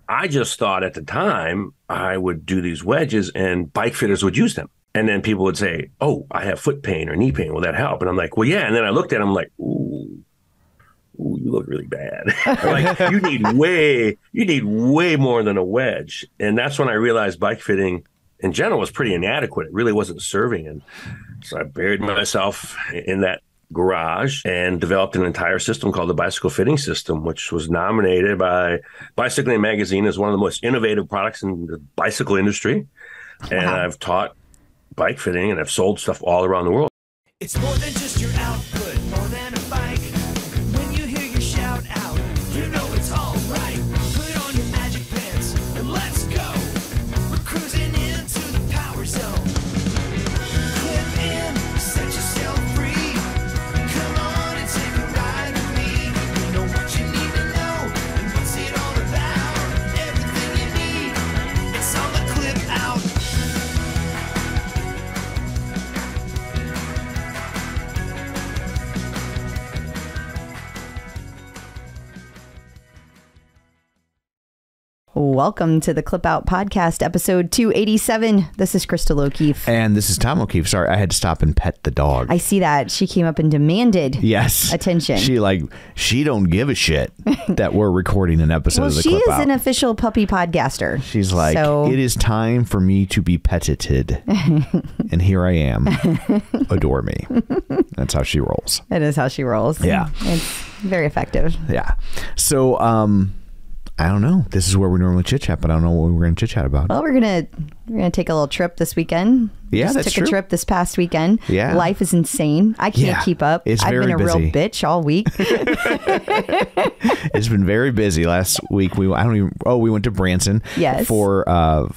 I just thought at the time I would do these wedges and bike fitters would use them. And then people would say, oh, I have foot pain or knee pain. Will that help? And I'm like, well, yeah. And then I looked at them like, ooh, you look really bad. Like you need way more than a wedge. And that's when I realized bike fitting in general was pretty inadequate. It really wasn't serving. And so I buried myself in that garage and developed an entire system called the bicycle fitting system, which was nominated by Bicycling Magazine as one of the most innovative products in the bicycle industry. And I've taught bike fitting and I've sold stuff all around the world. It's more than just your output, more than a bike. When you hear your shout out, you know it's all right. Put on your magic pants and let's go. We're cruising into the power zone. Clip in, set yourself free. Come on and take a ride with me. You know what you need to know and what's it all about. Everything you need, it's on the Clip Out. Welcome to the Clip Out Podcast, episode 287. This is Crystal O'Keefe. And this is Tom O'Keefe. Sorry, I had to stop and pet the dog. I see that. She came up and demanded attention. She don't give a shit that we're recording an episode of the Clip Out. She is an official puppy podcaster. She's like, it is time for me to be petted. And here I am. Adore me. That's how she rolls. It is how she rolls. Yeah. It's very effective. Yeah. So, I don't know. This is where we normally chit chat, but I don't know what we're going to chit chat about. Well, we're gonna take a little trip this weekend. Yeah, Just that's took true. a trip this past weekend. Yeah, life is insane. I can't keep up. It's I've very been a busy. real bitch all week. It's been very busy. Last week we went to Branson. Yes. For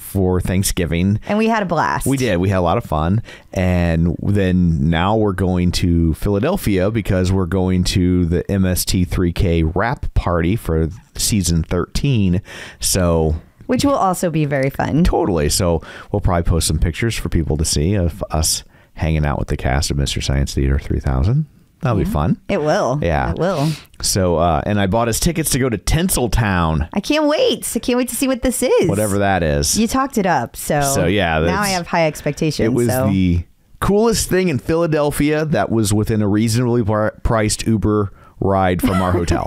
Thanksgiving, and we had a blast. We did. We had a lot of fun, and then now we're going to Philadelphia because we're going to the MST 3K wrap party for season 13. So. Which will also be very fun. Totally. So we'll probably post some pictures for people to see of us hanging out with the cast of Mr. Science Theater 3000. That'll be fun. It will. Yeah. It will. So, and I bought us tickets to go to Tinseltown. I can't wait. I can't wait to see what this is. Whatever that is. You talked it up. So yeah. Now I have high expectations. It was the coolest thing in Philadelphia that was within a reasonably priced Uber ride from our hotel.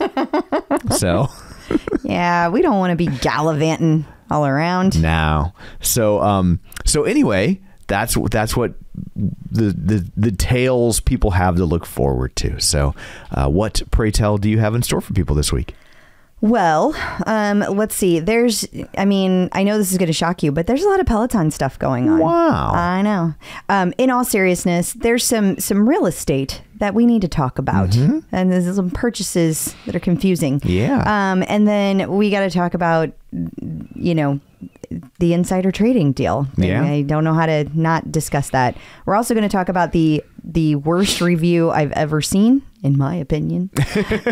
So... Yeah, we don't want to be gallivanting all around. No. So anyway, that's what the tales people have to look forward to. So what, pray tell, do you have in store for people this week? Well, let's see. I know this is going to shock you, but there's a lot of Peloton stuff going on. Wow. I know. In all seriousness, there's some real estate that we need to talk about. Mm-hmm. And there's some purchases that are confusing. Yeah. And then we got to talk about, the insider trading deal. Yeah. I don't know how to not discuss that. We're also going to talk about the worst review I've ever seen, in my opinion.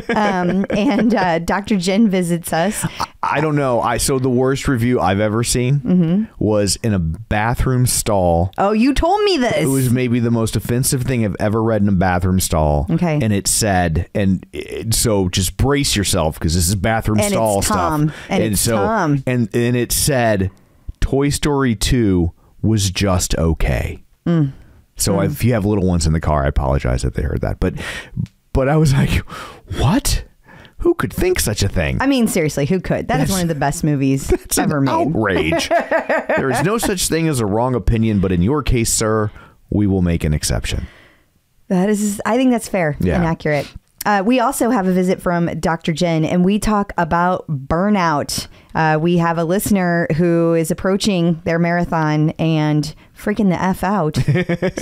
And Dr. Jen visits us. I don't know. So the worst review I've ever seen was in a bathroom stall. Oh, you told me this. It was maybe the most offensive thing I've ever read in a bathroom stall. Okay. And it said, so just brace yourself because this is bathroom stall stuff. Tom. And it said, Toy Story 2 was just okay. So if you have little ones in the car, I apologize if they heard that. But I was like, what? Who could think such a thing? I mean, seriously, who could? That's one of the best movies ever made. Outrage. There is no such thing as a wrong opinion, but in your case, sir, we will make an exception. I think that's fair and accurate. We also have a visit from Dr. Jen, and we talk about burnout. We have a listener who is approaching their marathon and freaking the F out.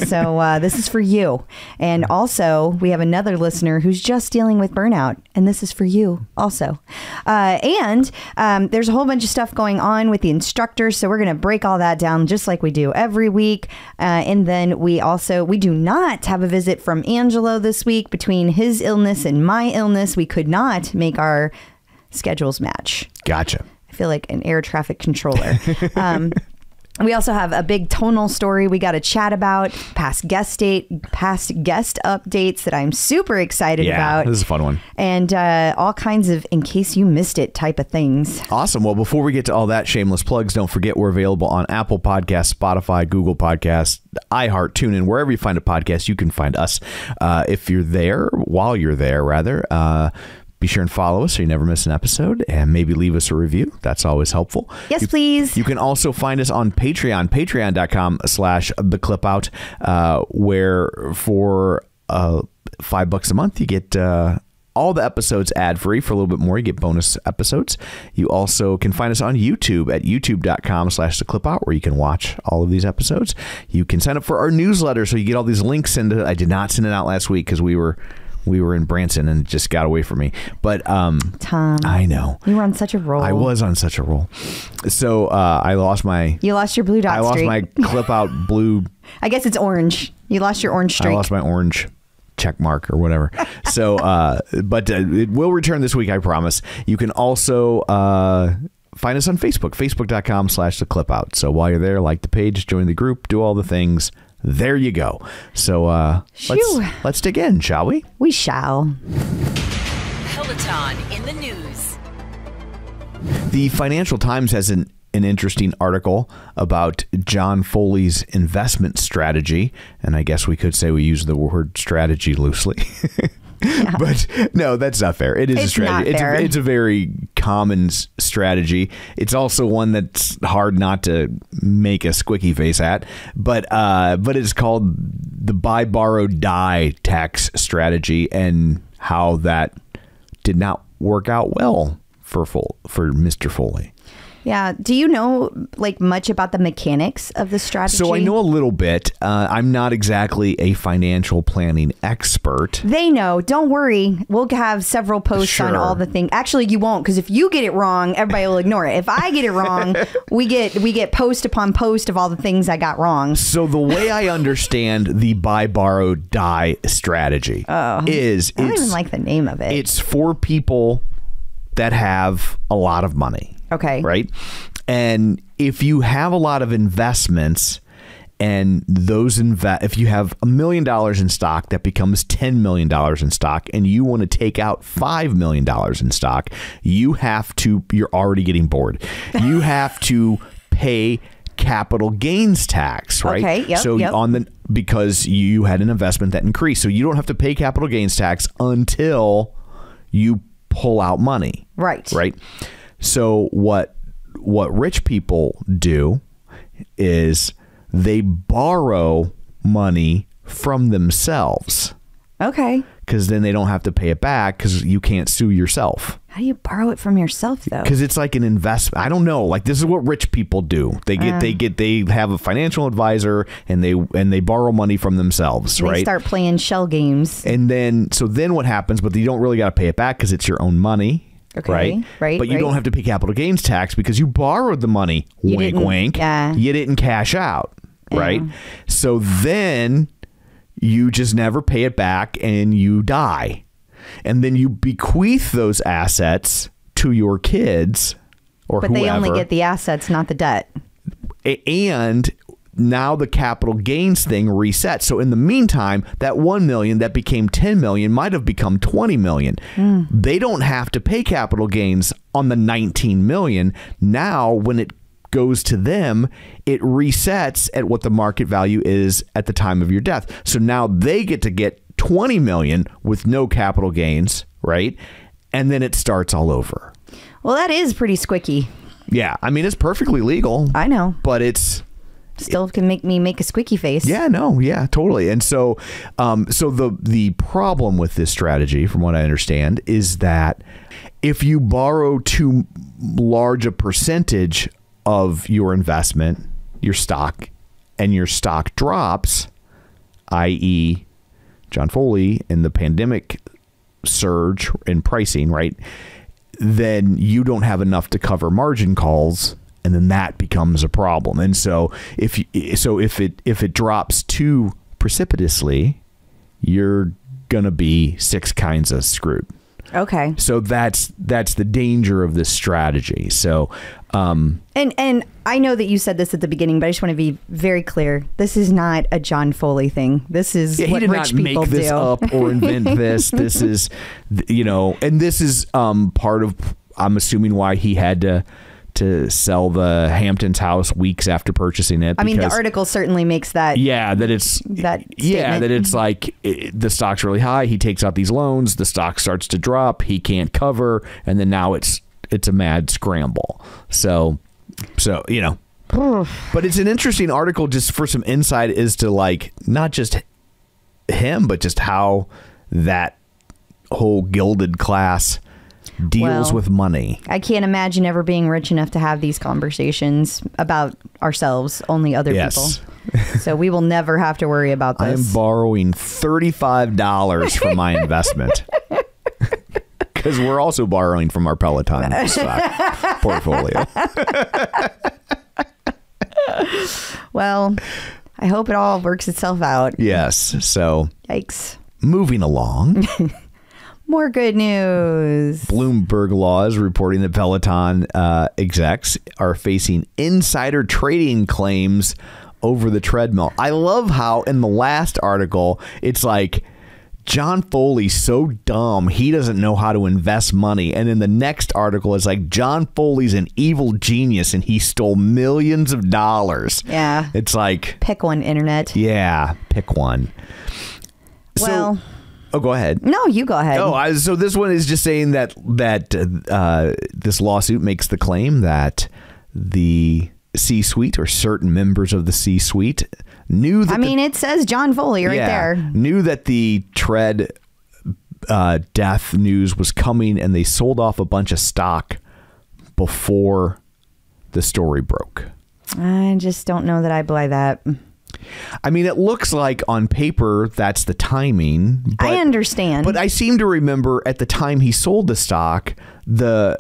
So this is for you. And also, we have another listener who's just dealing with burnout, and this is for you also. And there's a whole bunch of stuff going on with the instructors, so we're going to break all that down just like we do every week. And then we do not have a visit from Angelo this week. Between his illness and my illness, we could not make our schedules match. Gotcha. I feel like an air traffic controller. We also have a big tonal story we got to chat about, past guest updates that I'm super excited about. This is a fun one. And all kinds of in case you missed it type of things. Awesome. Well, before we get to all that, shameless plugs, don't forget we're available on Apple Podcasts, Spotify, Google Podcasts, iHeart, TuneIn, wherever you find a podcast, you can find us. If you're there, while you're there, rather, be sure and follow us so you never miss an episode, and maybe leave us a review. That's always helpful. Yes, please. You can also find us on Patreon, patreon.com/theclipout, where for $5 a month, you get all the episodes ad-free. For a little bit more, you get bonus episodes. You also can find us on YouTube at youtube.com/theclipout, where you can watch all of these episodes. You can sign up for our newsletter so you get all these links. I did not send it out last week because we were in Branson and it just got away from me. But Tom, I know. You were on such a roll. I was on such a roll. So I lost my... You lost your blue dot streak. I lost my clip out blue... I guess it's orange. You lost your orange streak. I lost my orange check mark or whatever. So, but it will return this week, I promise. You can also find us on Facebook, facebook.com/theclipout. So while you're there, like the page, join the group, do all the things. There you go. So let's dig in, shall we? We shall. Peloton in the news. The Financial Times has an interesting article about John Foley's investment strategy. And I guess we could say we use the word strategy loosely. Yeah. But no, that's not fair. It is a strategy. It's a very common strategy. It's also one that's hard not to make a squicky face at. But it's called the buy, borrow, die tax strategy, and how that did not work out well for Mr. Foley. Yeah. Do you know much about the mechanics of the strategy? So I know a little bit. I'm not exactly a financial planning expert. They know. Don't worry. We'll have several posts on all the things. Actually, you won't, because if you get it wrong, everybody will ignore it. If I get it wrong, we get post upon post of all the things I got wrong. So the way I understand the buy, borrow, die strategy is... I don't even like the name of it. It's for people that have a lot of money. Okay. Right. And if you have a lot of investments and if you have $1 million in stock, that becomes $10 million in stock, and you want to take out $5 million in stock, you're already getting bored. You have to pay capital gains tax, right? Okay. Yep, so because you had an investment that increased, so you don't have to pay capital gains tax until you pull out money. Right. Right. So what rich people do is they borrow money from themselves. Okay. Because then they don't have to pay it back because you can't sue yourself. How do you borrow it from yourself, though? Because it's like an investment. I don't know. This is what rich people do. They have a financial advisor and they borrow money from themselves. Right. They start playing shell games. And then what happens? But you don't really got to pay it back because it's your own money. Okay. Right. But you don't have to pay capital gains tax because you borrowed the money. Wink. Yeah. You didn't cash out. Right. So then you just never pay it back and you die. And then you bequeath those assets to your kids or whoever. But they only get the assets, not the debt. And now the capital gains thing resets. So in the meantime, that $1 million that became $10 million might have become $20 million. They don't have to pay capital gains on the $19 million. Now, when it goes to them, it resets at what the market value is at the time of your death. So now they get to get $20 million with no capital gains, right? And then it starts all over. Well, that is pretty squicky. Yeah. I mean, it's perfectly legal. I know. But it's... Still can make me make a squeaky face. Yeah, no, yeah, totally. And so the problem with this strategy, from what I understand, is that if you borrow too large a percentage of your investment, your stock, and your stock drops, i.e. John Foley and the pandemic surge in pricing, right? Then you don't have enough to cover margin calls. And then that becomes a problem. And so if it drops too precipitously, you're gonna be six kinds of screwed. Okay. So that's the danger of this strategy. So, and I know that you said this at the beginning, but I just want to be very clear. This is not a John Foley thing. This is what rich people do. He did not make this up or invent this. This is, and this is part of, I'm assuming, why he had to sell the Hamptons house weeks after purchasing it. I mean, the article certainly makes that. Yeah, that it's like the stock's really high. He takes out these loans. The stock starts to drop. He can't cover, and then now it's a mad scramble. So but it's an interesting article just for some insight as to like not just him, but just how that whole gilded class deals with money. I can't imagine ever being rich enough to have these conversations about ourselves, only other people. So we will never have to worry about this. I am borrowing $35 for my investment. Because we're also borrowing from our Peloton stock portfolio. Well, I hope it all works itself out. Yes. So, yikes. Moving along. More good news. Bloomberg Law is reporting that Peloton execs are facing insider trading claims over the treadmill. I love how in the last article, it's like, John Foley's so dumb, he doesn't know how to invest money. And in the next article, it's like, John Foley's an evil genius and he stole millions of dollars. Yeah. It's like... Pick one, internet. Yeah, pick one. Well... Oh, go ahead. No, you go ahead. Oh, so this one is just saying that this lawsuit makes the claim that the C-suite or certain members of the C-suite knew that... it says John Foley right there. Knew that the tread death news was coming and they sold off a bunch of stock before the story broke. I just don't know that I buy that. I mean, it looks like on paper that's the timing. But, I understand. But I seem to remember at the time he sold the stock, the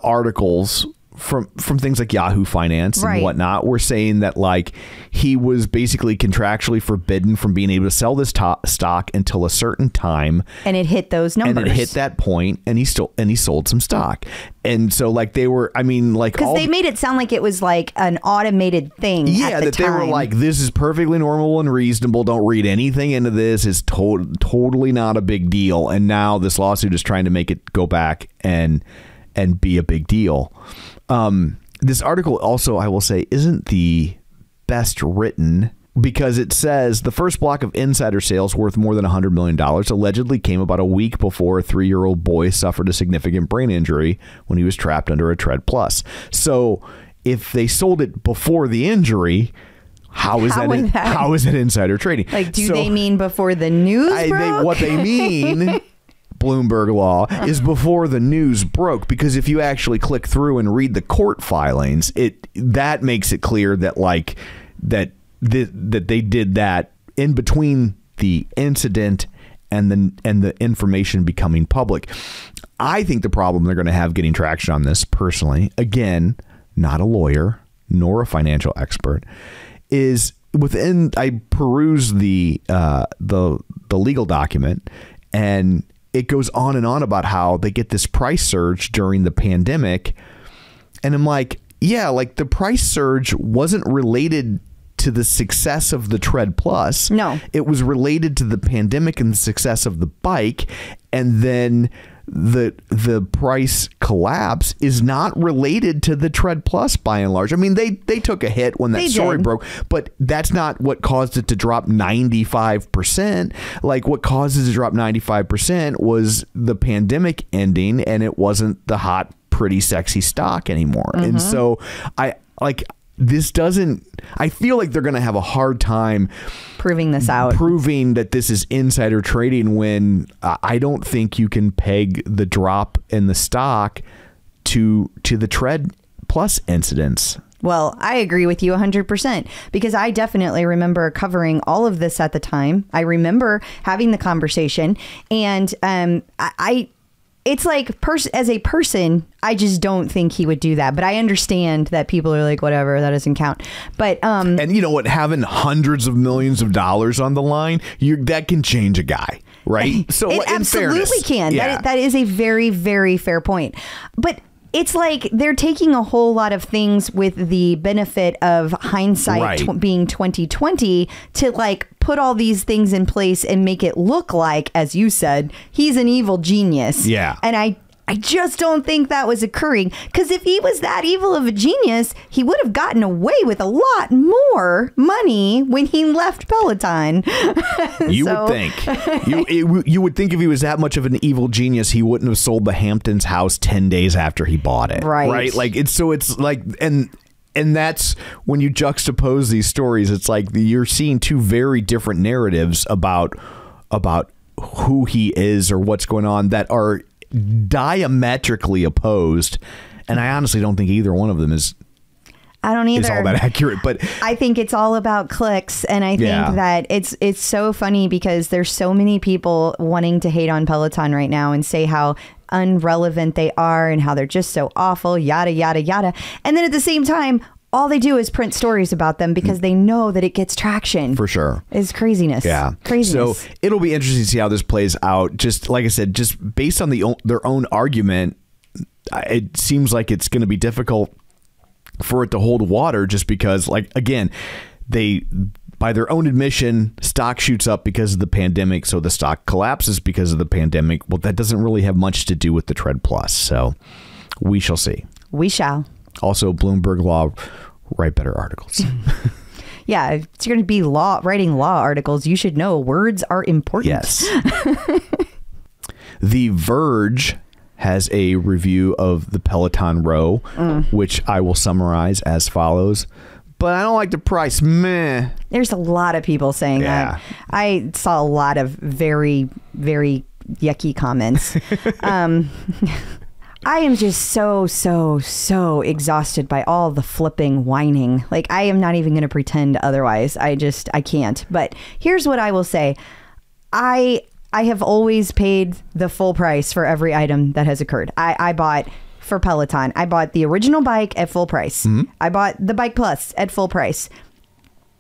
articles from things like Yahoo Finance and whatnot were saying that like he was basically contractually forbidden from being able to sell this stock until a certain time. And it hit those numbers. And it hit that point and he sold some stock. And so like they were, because they made it sound like it was like an automated thing. Yeah, that they were like, this is perfectly normal and reasonable. Don't read anything into this. It's totally not a big deal. And now this lawsuit is trying to make it go back and be a big deal. This article also, I will say, isn't the best written because it says the first block of insider sales worth more than $100 million allegedly came about a week before a 3-year-old boy suffered a significant brain injury when he was trapped under a Tread Plus. So if they sold it before the injury, how is that insider trading? Like, do they mean before the news broke? What they mean... Bloomberg Law is before the news broke, because if you actually click through and read the court filings, that makes it clear that like that they did that in between the incident and the information becoming public. I think the problem they're going to have getting traction on this, personally, again, not a lawyer nor a financial expert, is I perused the legal document, and it goes on and on about how they get this price surge during the pandemic. And I'm like, yeah, like the price surge wasn't related to the success of the Tread Plus. No. It was related to the pandemic and the success of the bike. And then the price collapse is not related to the Tread Plus by and large. I mean, they took a hit when that story broke, but that's not what caused it to drop 95%. Like what causes it to drop 95% was the pandemic ending, and it wasn't the hot, pretty, sexy stock anymore. Mm-hmm. And so I feel like they're going to have a hard time proving this out, proving that this is insider trading, when I don't think you can peg the drop in the stock to the Tread Plus incidents. Well, I agree with you 100%, because I definitely remember covering all of this at the time. I remember having the conversation, and it's like, as a person, I just don't think he would do that. But I understand that people are like, whatever, that doesn't count. But and you know what? Having hundreds of millions of dollars on the line, that can change a guy. right? So it in absolutely fairness, can. yeah. That is a very, very fair point. But it's like they're taking a whole lot of things with the benefit of hindsight being 2020 to like put all these things in place and make it look like, as you said, he's an evil genius. Yeah. And I just don't think that was occurring, because if he was that evil of a genius, he would have gotten away with a lot more money when he left Peloton. You would think. You would think if he was that much of an evil genius, he wouldn't have sold the Hamptons house 10 days after he bought it. Right. Like it's like, and that's when you juxtapose these stories, it's like you're seeing two very different narratives about who he is or what's going on that are diametrically opposed, and I honestly don't think either one of them is all that accurate. But I think it's all about clicks, and I think that it's so funny because there's so many people wanting to hate on Peloton right now and say how unrelevant they are and how they're just so awful, yada yada yada, and then at the same time all they do is print stories about them because they know that it gets traction. For sure. It's craziness. Yeah. Craziness. So it'll be interesting to see how this plays out. Just like I said, just based on their own argument, it seems like it's going to be difficult for it to hold water just because, like, again, by their own admission, stock shoots up because of the pandemic. So the stock collapses because of the pandemic. Well, that doesn't really have much to do with the Tread Plus. So we shall see. We shall. Also, Bloomberg Law, write better articles. Yeah, if you're going to be writing law articles, you should know words are important. Yes. The Verge has a review of the Peloton Row, which I will summarize as follows. But I don't like the price. Meh. There's a lot of people saying that. I saw a lot of very, very yucky comments. I am just so exhausted by all the flipping whining. Like, I am not even going to pretend otherwise. I can't. But here's what I will say. I have always paid the full price for every item that has occurred. I bought for Peloton. I bought the original bike at full price. I bought the Bike Plus at full price.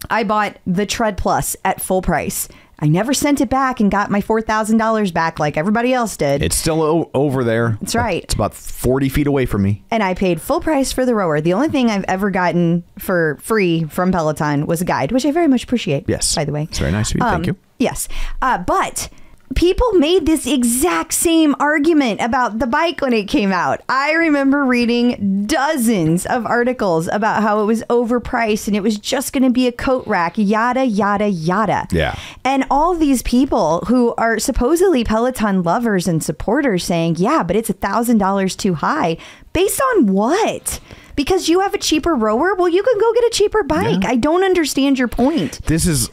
I bought the Tread Plus at full price. I never sent it back and got my $4,000 back like everybody else did. It's still over there. That's right. It's about 40 feet away from me. And I paid full price for the rower. The only thing I've ever gotten for free from Peloton was a guide, which I very much appreciate. Yes. By the way. It's very nice of you. Thank you. Yes. But people made this exact same argument about the bike when it came out. I remember reading dozens of articles about how it was overpriced and it was just going to be a coat rack, yada, yada, yada. Yeah. And all these people who are supposedly Peloton lovers and supporters saying, yeah, but it's $1,000 too high. Based on what? Because you have a cheaper rower? Well, you can go get a cheaper bike. Yeah. I don't understand your point. This is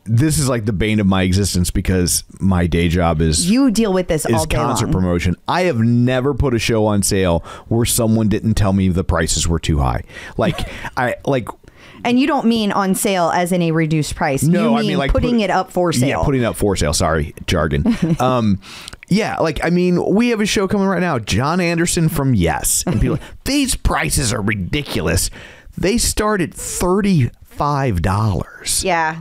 this is like the bane of my existence because my day job is you deal with this all day concert long. Promotion. I have never put a show on sale where someone didn't tell me the prices were too high. And you don't mean on sale as in a reduced price. No, you mean like putting it up for sale. Yeah, putting it up for sale. Sorry, jargon. Yeah, we have a show coming right now. John Anderson from Yes. And people these prices are ridiculous. They start at $35. Yeah.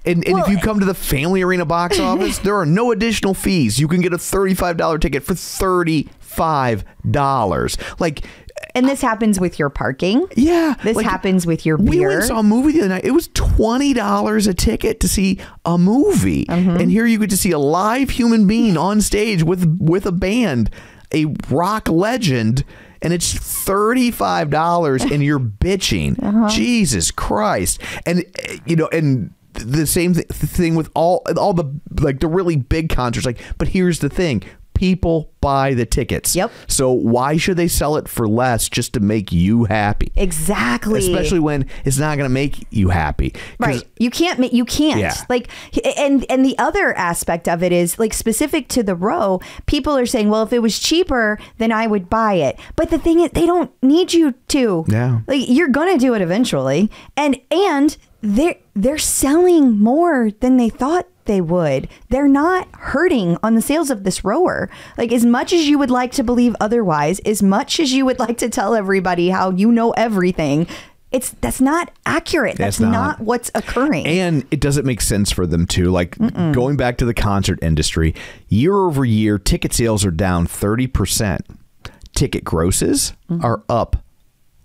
And if you come to the Family Arena box office, there are no additional fees. You can get a $35 ticket for $35. And this happens with your parking. Yeah. This happens with your beer. We went and saw a movie the other night. It was $20 a ticket to see a movie. And here you get to see a live human being on stage with a band, a rock legend. And it's $35 and you're bitching. Jesus Christ. And, and the same thing with all the the really big concerts. But here's the thing. People buy the tickets. Yep. So why should they sell it for less just to make you happy? Exactly. Especially when it's not going to make you happy. Right. You can't. Yeah. And the other aspect of it is specific to the Row. People are saying, well, if it was cheaper, then I would buy it. But the thing is, they don't need you to. Yeah. You're going to do it eventually. And they're selling more than they thought they would. They're not hurting on the sales of this rower. As much as you would like to believe otherwise, as much as you would like to tell everybody how you know everything, that's not accurate. That's not what's occurring. And it doesn't make sense for them to, like, going back to the concert industry, year over year, ticket sales are down 30%. Ticket grosses are up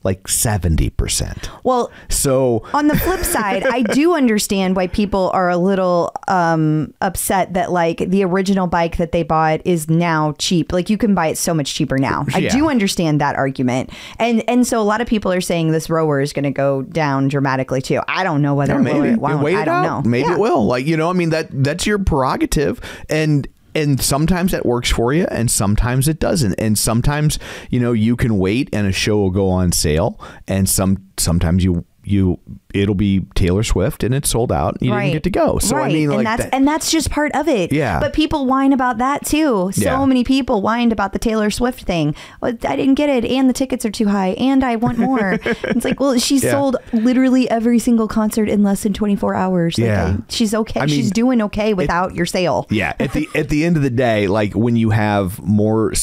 like 70%. Well, so on the flip side, I do understand why people are a little upset that like the original bike that they bought is now cheap. Like you can buy it so much cheaper now. I do understand that argument. And so a lot of people are saying this rower is going to go down dramatically too. I don't know whether it won't. I don't know. Maybe it will. Like, you know, I mean, that's your prerogative. And sometimes that works for you and sometimes it doesn't. And sometimes, you know, you can wait and a show will go on sale. And sometimes it'll be Taylor Swift and it's sold out. You didn't get to go. So I mean, like and that's just part of it. Yeah. But people whine about that too. So many people whined about the Taylor Swift thing. Well, I didn't get it, and the tickets are too high, and I want more. It's like, well, she sold literally every single concert in less than 24 hours. Like, she's okay. I mean, she's doing okay without your sale. Yeah. At the end of the day, like when you have more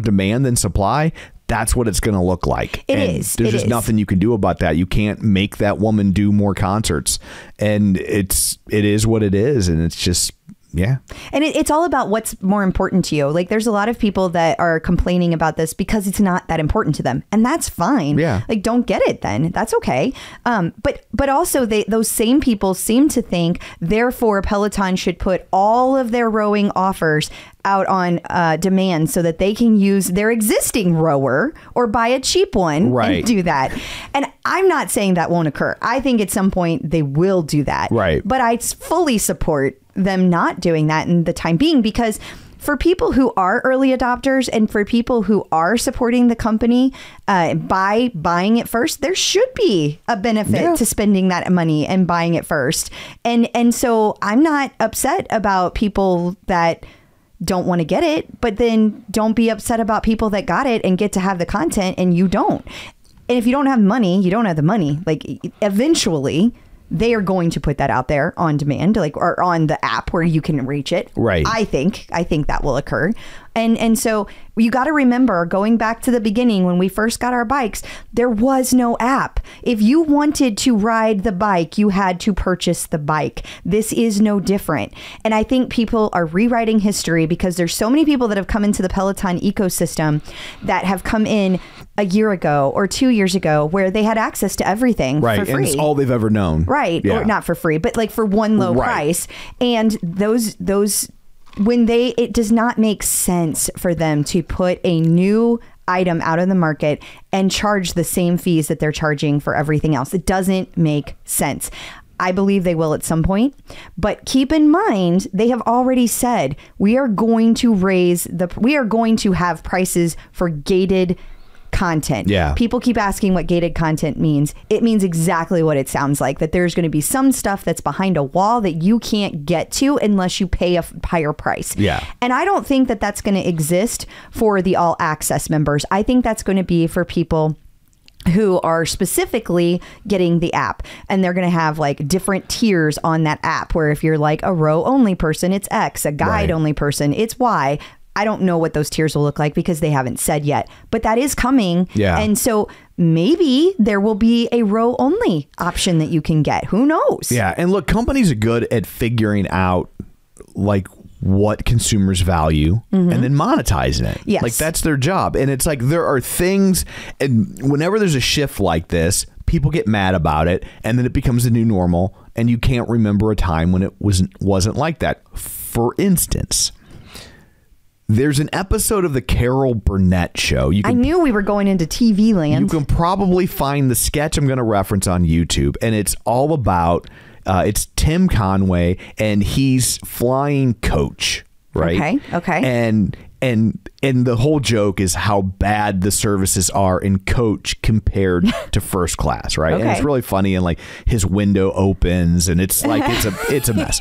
demand than supply, that's what it's going to look like. There's just nothing you can do about that. You can't make that woman do more concerts, and it is what it is, and it's just. Yeah. And it's all about what's more important to you. Like there's a lot of people that are complaining about this because it's not that important to them. And that's fine. Yeah. Like don't get it then. That's okay. But also those same people seem to think therefore Peloton should put all of their rowing offers out on demand so that they can use their existing rower or buy a cheap one and do that. And I'm not saying that won't occur. I think at some point they will do that. Right. But I fully support them not doing that in the time being, because for people who are early adopters and for people who are supporting the company by buying it first, there should be a benefit to spending that money and buying it first. And so I'm not upset about people that don't want to get it, but then don't be upset about people that got it and get to have the content and you don't. And if you don't have money, you don't have the money. Like eventually they are going to put that out there on demand, like, or on the app where you can reach it. Right. I think that will occur. And so you got to remember, going back to the beginning when we first got our bikes, there was no app. If you wanted to ride the bike, you had to purchase the bike. This is no different. And I think people are rewriting history because there's so many people that have come into the Peloton ecosystem that have come in a year ago or 2 years ago where they had access to everything for free. And it's all they've ever known. Right. Yeah. Or not for free, but like for one low price. And those when it does not make sense for them to put a new item out of the market and charge the same fees that they're charging for everything else. It doesn't make sense. I believe they will at some point, but keep in mind, they have already said we are going to have prices for gated content. Yeah. People keep asking what gated content means. It means exactly what it sounds like, that there's going to be some stuff that's behind a wall that you can't get to unless you pay a higher price. Yeah. And I don't think that that's going to exist for the all access members. I think that's going to be for people who are specifically getting the app, and they're going to have like different tiers on that app where if you're like a row only person, it's X, a guide only person, it's Y. I don't know what those tiers will look like because they haven't said yet, but that is coming. Yeah. And so maybe there will be a row only option that you can get. Who knows? Yeah. And look, companies are good at figuring out like what consumers value and then monetizing it. Yes. Like that's their job. And it's like there are things, and whenever there's a shift like this, people get mad about it and then it becomes the new normal and you can't remember a time when it wasn't like that. For instance, there's an episode of the Carol Burnett show. I knew we were going into TV land. You can probably find the sketch I'm going to reference on YouTube, and it's all about it's Tim Conway, and he's flying coach, right? Okay. And the whole joke is how bad the services are in coach compared to first class, right? And it's really funny, and like his window opens, and it's like it's a mess.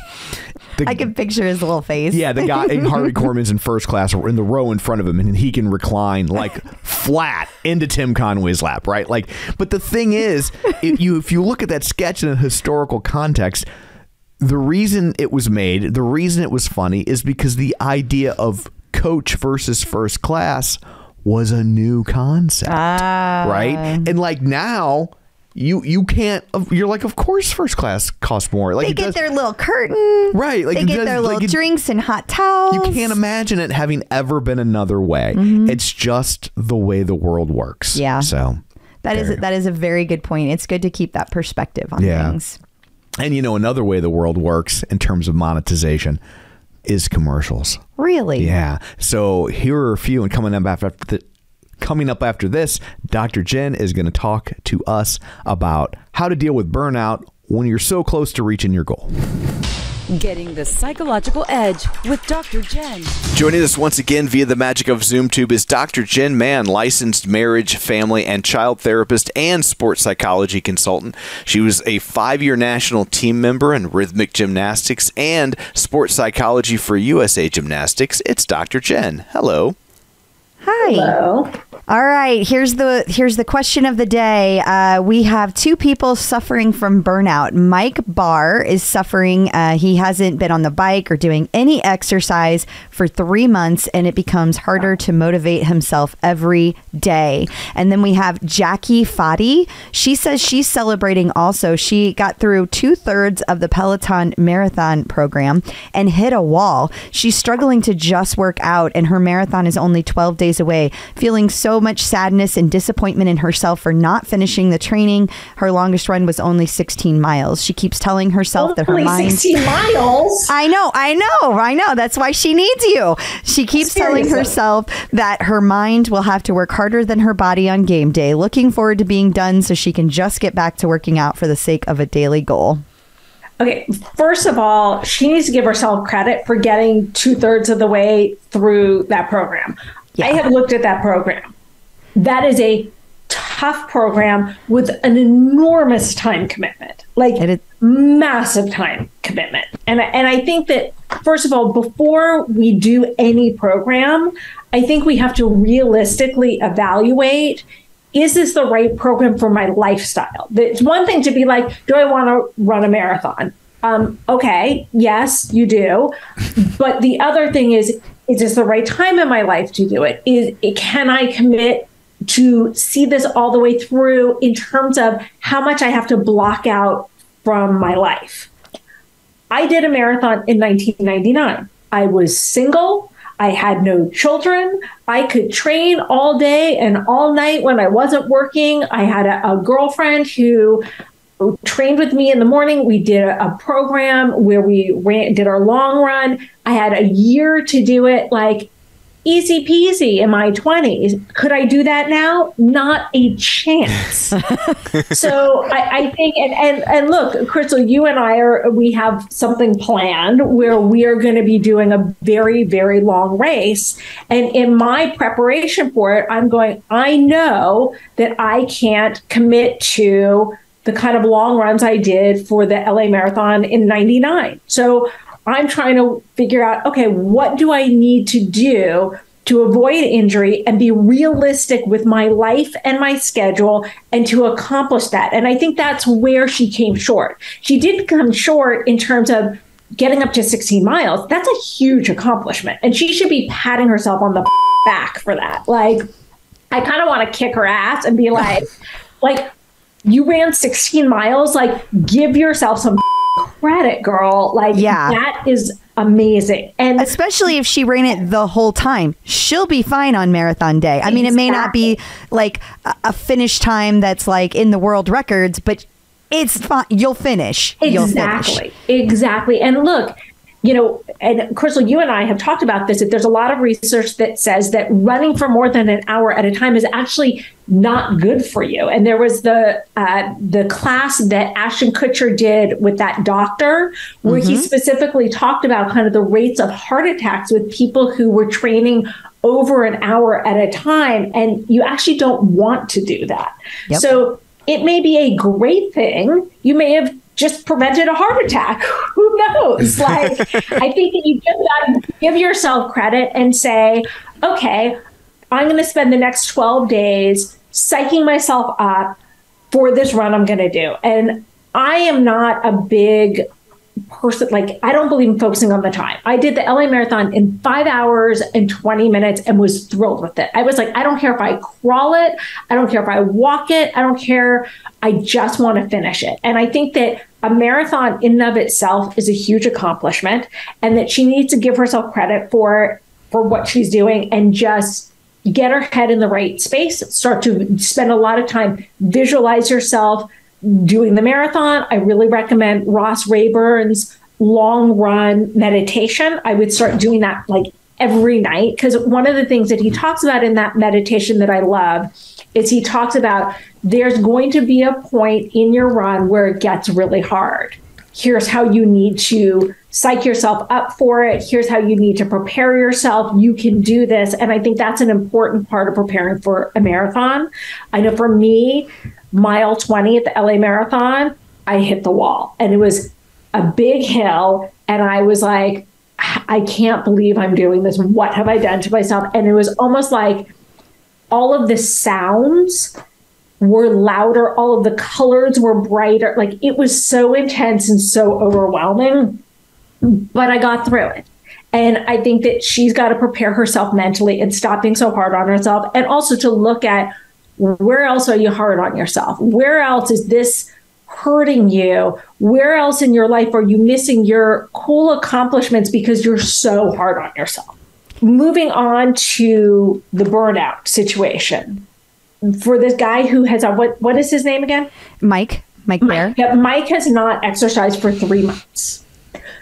I can picture his little face. Yeah, the guy, Harvey Korman's in first class, or in the row in front of him, and he can recline like flat into Tim Conway's lap, right? Like, but the thing is, if you look at that sketch in a historical context, the reason it was made, the reason it was funny, is because the idea of coach versus first class was a new concept, right? And like now, you can't. You're like, of course, first class costs more. Like they get their little curtain, right? Like they get their little drinks and hot towels. You can't imagine it having ever been another way. It's just the way the world works. Yeah. So that is a very good point. It's good to keep that perspective on things. And another way the world works in terms of monetization is commercials. Really? Yeah. So here are a few, and coming up after this, Dr. Jen is going to talk to us about how to deal with burnout when you're so close to reaching your goal. Getting the psychological edge with Dr. Jen. Joining us once again via the magic of ZoomTube is Dr. Jen Mann, licensed marriage, family, and child therapist and sports psychology consultant. She was a 5-year national team member in rhythmic gymnastics and sports psychology for USA Gymnastics. It's Dr. Jen. Hello. Hi. Hello. All right. Here's the question of the day. We have 2 people suffering from burnout. Mike Barr is suffering. He hasn't been on the bike or doing any exercise for 3 months, and it becomes harder to motivate himself every day. And then we have Jackie Fadi. She says she's celebrating also. She got through 2/3 of the Peloton marathon program and hit a wall. She's struggling to just work out, and her marathon is only 12 days away, feeling so much sadness and disappointment in herself for not finishing the training. Her longest run was only 16 miles. She keeps telling herself that her mind... 16 miles? I know. That's why she needs you. She keeps telling herself that her mind will have to work harder than her body on game day, looking forward to being done so she can just get back to working out for the sake of a daily goal. Okay, first of all, she needs to give herself credit for getting 2/3 of the way through that program. Yeah. I have looked at that program. That is a tough program with an enormous time commitment, like massive time commitment. And I think that, first of all, before we do any program, I think we have to realistically evaluate, is this the right program for my lifestyle? It's one thing to be like, do I want to run a marathon? Okay, yes, you do. But the other thing is this the right time in my life to do it? Can I commit to see this all the way through in terms of how much I have to block out from my life? I did a marathon in 1999. I was single. I had no children. I could train all day and all night when I wasn't working. I had a girlfriend who trained with me in the morning. We did a program where we did our long run. I had a year to do it, like easy peasy in my 20s. Could I do that now? Not a chance. So I think, and look, Crystal, you and we have something planned where we are going to be doing a very, very long race. And in my preparation for it, I know that I can't commit to the kind of long runs I did for the LA Marathon in 99. So I'm trying to figure out, okay, what do I need to do to avoid injury and be realistic with my life and my schedule and to accomplish that? And I think that's where she came short. She did come short in terms of getting up to 16 miles. That's a huge accomplishment. And she should be patting herself on the back for that. Like, I kind of want to kick her ass and be like, you ran 16 miles, like, give yourself some credit, girl. Like, that is amazing. And especially if she ran it the whole time, she'll be fine on marathon day. I mean, it may not be like a finish time that's like in the world records, but it's fine. You'll finish. Exactly. And look, and Crystal, you and I have talked about this, that there's a lot of research that says that running for more than an hour at a time is actually not good for you. And there was the class that Ashton Kutcher did with that doctor, where he specifically talked about kind of the rates of heart attacks with people who were training over an hour at a time. And you actually don't want to do that. Yep. So it may be a great thing. You may have just prevented a heart attack. Who knows? Like, I think that you just got to give yourself credit and say, okay, I'm going to spend the next 12 days psyching myself up for this run I'm going to do. And I am not a big person, like, I don't believe in focusing on the time. I did the LA Marathon in 5 hours and 20 minutes and was thrilled with it. I was like, I don't care if I crawl it. I don't care if I walk it. I don't care. I just want to finish it. And I think that a marathon in and of itself is a huge accomplishment, and that she needs to give herself credit for what she's doing and just get her head in the right space, start to spend a lot of time, visualize yourself doing the marathon. I really recommend Ross Rayburn's long run meditation. I would start doing that like every night, because one of the things that he talks about in that meditation that I love is he talks about there's going to be a point in your run where it gets really hard. Here's how you need to psych yourself up for it. Here's how you need to prepare yourself. You can do this. And I think that's an important part of preparing for a marathon. I know for me, mile 20 at the LA Marathon, I hit the wall, and it was a big hill. And I was like, I can't believe I'm doing this. What have I done to myself? And it was almost like all of the sounds were louder. All of the colors were brighter. Like, it was so intense and so overwhelming, but I got through it. And I think that she's got to prepare herself mentally and stop being so hard on herself. And also to look at, where else are you hard on yourself? Where else is this hurting you? Where else in your life are you missing your cool accomplishments because you're so hard on yourself? Moving on to the burnout situation. For this guy who has what is his name again? Mike Bear. Yeah, Mike has not exercised for 3 months.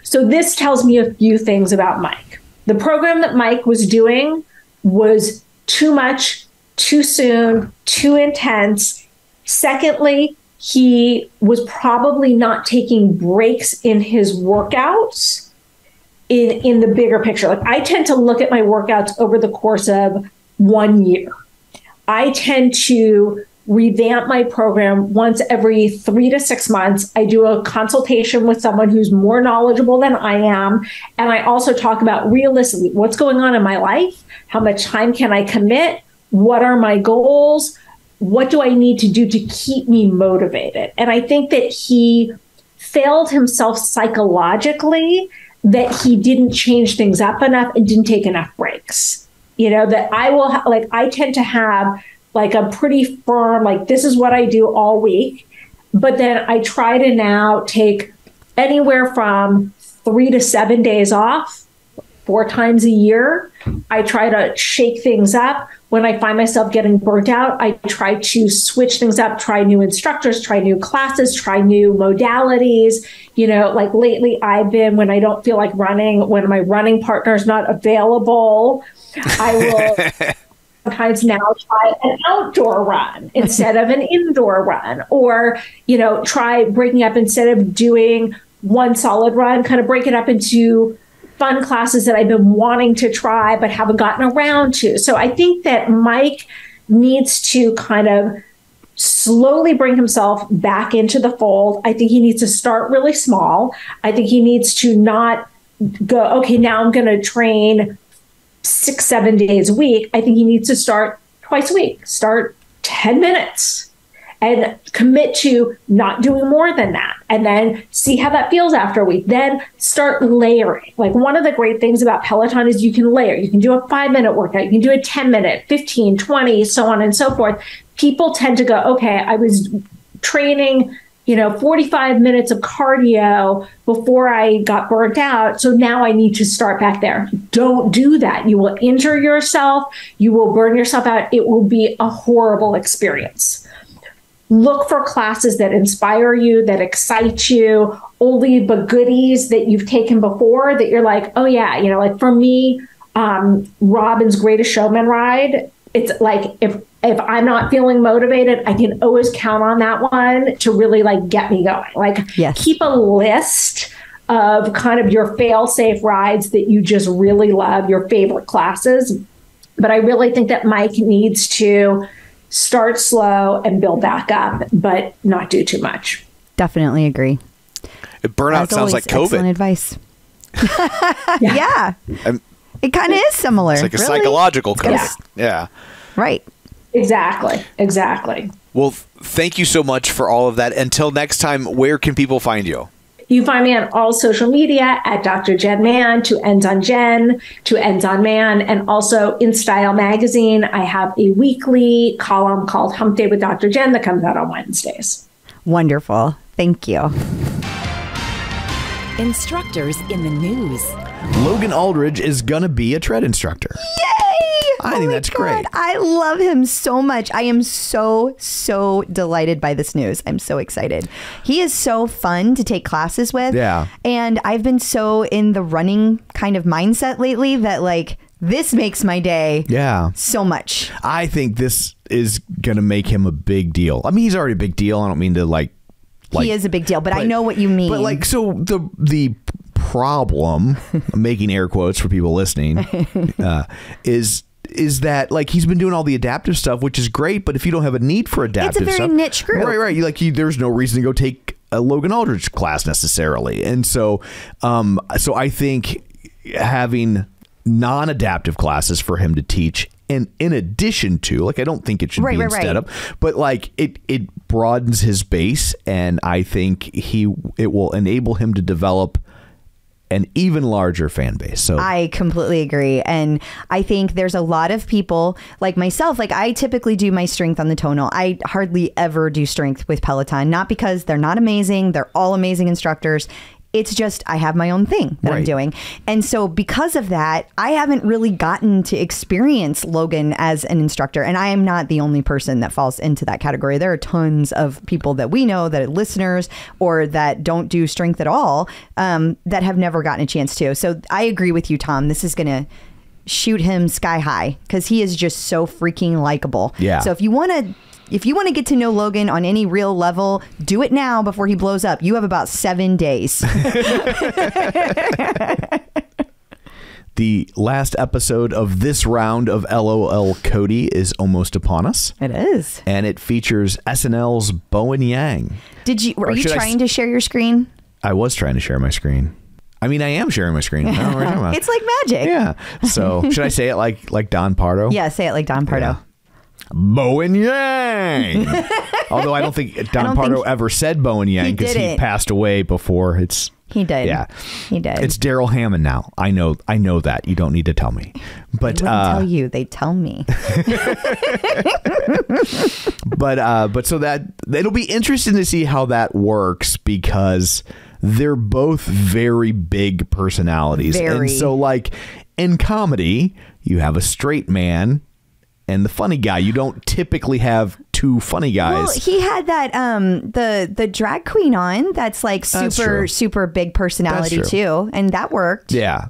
So this tells me a few things about Mike. The program that Mike was doing was too much, too soon, too intense. Secondly, he was probably not taking breaks in his workouts in the bigger picture. Like, I tend to look at my workouts over the course of 1 year. I tend to revamp my program once every 3 to 6 months. I do a consultation with someone who's more knowledgeable than I am. And I also talk about realistically what's going on in my life. How much time can I commit? What are my goals? What do I need to do to keep me motivated? And I think that he failed himself psychologically, that he didn't change things up enough and didn't take enough breaks. You know, that I tend to have like a pretty firm, like, this is what I do all week. But then I try to now take anywhere from 3 to 7 days off 4 times a year. I try to shake things up. When I find myself getting burnt out, I try to switch things up, try new instructors, try new classes, try new modalities. You know, like lately I've been, when I don't feel like running, when my running partner is not available, I will sometimes now try an outdoor run instead of an indoor run, or, you know, try breaking up, instead of doing one solid run, kind of break it up into fun classes that I've been wanting to try but haven't gotten around to. So I think that Mike needs to kind of slowly bring himself back into the fold. I think he needs to start really small. I think he needs to not go, okay, now I'm going to train 6-7 days a week. I think he needs to start twice a week, start 10 minutes and commit to not doing more than that. And then see how that feels after a week. Then start layering. Like, one of the great things about Peloton is you can layer. You can do a 5-minute workout. You can do a 10-minute, 15, 20, so on and so forth. People tend to go, okay, I was training, 45 minutes of cardio before I got burnt out, so now I need to start back there. Don't do that. You will injure yourself. You will burn yourself out. It will be a horrible experience. Look for classes that inspire you, that excite you, oldie but goodies that you've taken before that you're like, oh yeah, like for me, Robin's Greatest Showman ride. It's like, if I'm not feeling motivated, I can always count on that one to really like get me going. Like, yes. Keep a list of kind of your fail-safe rides that you just really love, your favorite classes. But I really think that Mike needs to start slow and build back up, but not do too much. Definitely agree. Burnout sounds like COVID. Excellent advice. Yeah. It kind of is similar. It's like a psychological COVID. Yeah. Right. Exactly. Well, thank you so much for all of that. Until next time, where can people find you? You find me on all social media at Dr. Jen Mann, 2 N's on Jen, 2 N's on Man, and also in Style Magazine. I have a weekly column called Hump Day with Dr. Jen that comes out on Wednesdays. Wonderful. Thank you. Instructors in the news. Logan Aldridge is going to be a tread instructor. Yay! I think that's great. I love him so much. I am so delighted by this news. I'm so excited. He is so fun to take classes with. Yeah. And I've been so in the running kind of mindset lately that like this makes my day so much. I think this is going to make him a big deal. I mean, he's already a big deal. I don't mean to like he is a big deal, but I know what you mean. But like, so the problem, making air quotes for people listening, is that like he's been doing all the adaptive stuff, which is great. But if you don't have a need for adaptive stuff, it's a very niche group, right? There's no reason to go take a Logan Aldridge class necessarily, and so I think having non-adaptive classes for him to teach. And in addition to, like, I don't think it should be instead of, but like it broadens his base, and I think it will enable him to develop an even larger fan base. So I completely agree. And I think there's a lot of people like myself, like I typically do my strength on the tonal. I hardly ever do strength with Peloton, not because they're not amazing. They're all amazing instructors. It's just I have my own thing that I'm doing. And so because of that, I haven't really gotten to experience Logan as an instructor. And I am not the only person that falls into that category. There are tons of people that we know that are listeners or that don't do strength at all that have never gotten a chance to. So I agree with you, Tom. This is going to shoot him sky high because he is just so freaking likable. Yeah. So if you want to get to know Logan on any real level, do it now before he blows up. You have about 7 days. The last episode of this round of LOL Cody is almost upon us. It is. And it features SNL's Bowen Yang. Were you trying to share your screen? I was trying to share my screen. I mean, I am sharing my screen. I don't know what you're talking about. It's like magic. Yeah. So should I say it like Don Pardo? Yeah, say it like Don Pardo. Yeah. Bowen Yang. Although I don't think Don Pardo ever said Bowen Yang because he passed away before He did. Yeah. He did. It's Daryl Hammond now. I know that. You don't need to tell me. But they wouldn't tell you. They tell me. But so that it'll be interesting to see how that works because they're both very big personalities. And so like in comedy, you have a straight man and the funny guy. You don't typically have two funny guys. Well, he had that the drag queen on that's like super big personality too, and that worked. Yeah.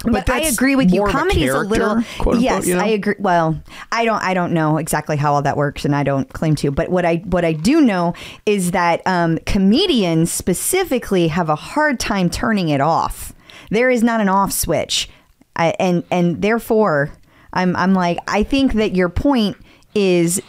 But I agree with you. Comedy is a little yes, I agree. Well, I don't know exactly how all that works, and I don't claim to. But what I do know is that comedians specifically have a hard time turning it off. There is not an off switch, and therefore, I'm like, I think that your point is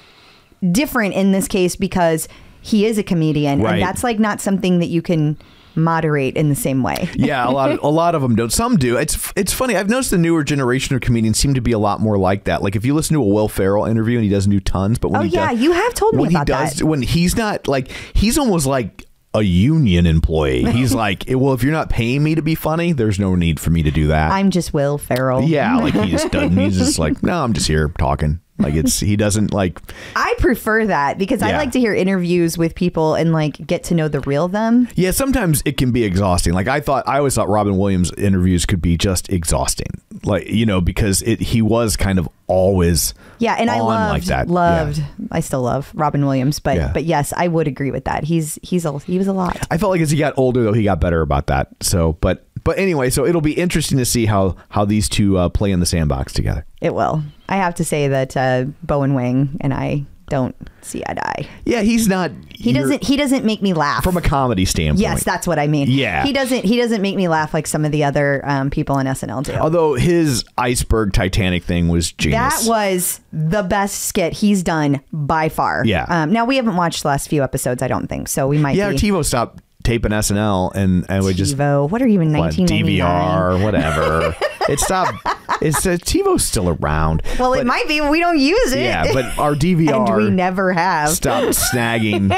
different in this case because he is a comedian, and that's like not something that you can moderate in the same way. Yeah, a lot of them don't. Some do. It's funny. I've noticed the newer generation of comedians seem to be a lot more like that. Like if you listen to a Will Ferrell interview, and he doesn't do tons, but when you have told me about that. When he's not like, he's almost like a union employee. He's like, well, if you're not paying me to be funny, there's no need for me to do that. I'm just Will Ferrell. Yeah, like he just doesn't. He's just like, no, I'm just here talking. Like he doesn't like. I prefer that because I like to hear interviews with people and like get to know the real them. Yeah, sometimes it can be exhausting. Like I always thought Robin Williams interviews could be just exhausting. Like, because he was kind of always and I loved Yeah. I still love Robin Williams, but yes, I would agree with that. He was a lot. I felt like as he got older though, he got better about that. So but anyway, so it'll be interesting to see how these two play in the sandbox together. It will. I have to say that Bowen Wang and I don't see eye to eye. Yeah, he's not. He doesn't make me laugh from a comedy standpoint. Yes, that's what I mean. Yeah, he doesn't make me laugh like some of the other people on SNL do. Although his iceberg Titanic thing was genius. That was the best skit he's done by far. Yeah. Now we haven't watched the last few episodes. I don't think so. We might. Yeah, TiVo stopped taping SNL and we just TiVo. What are you in 1999? DVR, whatever. It stopped. It's TiVo's still around. Well, it might be. We don't use it. Yeah, but our DVR and we never have stopped snagging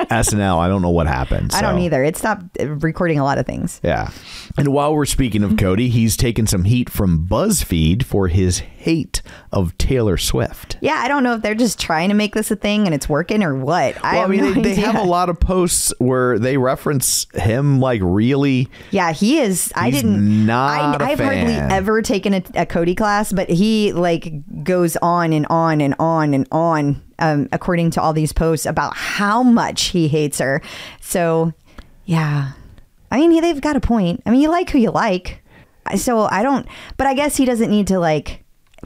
SNL. I don't know what happened. I don't either. It stopped recording a lot of things. Yeah. And while we're speaking of Cody, he's taken some heat from BuzzFeed for his hate of Taylor Swift. Yeah, I don't know if they're just trying to make this a thing and it's working or what. They have a lot of posts where they reference him like really. Yeah, he is. I've hardly ever taken a Cody class, but he like goes on and on and on and on, according to all these posts about how much he hates her. So, yeah. I mean, they've got a point. I mean, you like who you like. So but I guess he doesn't need to like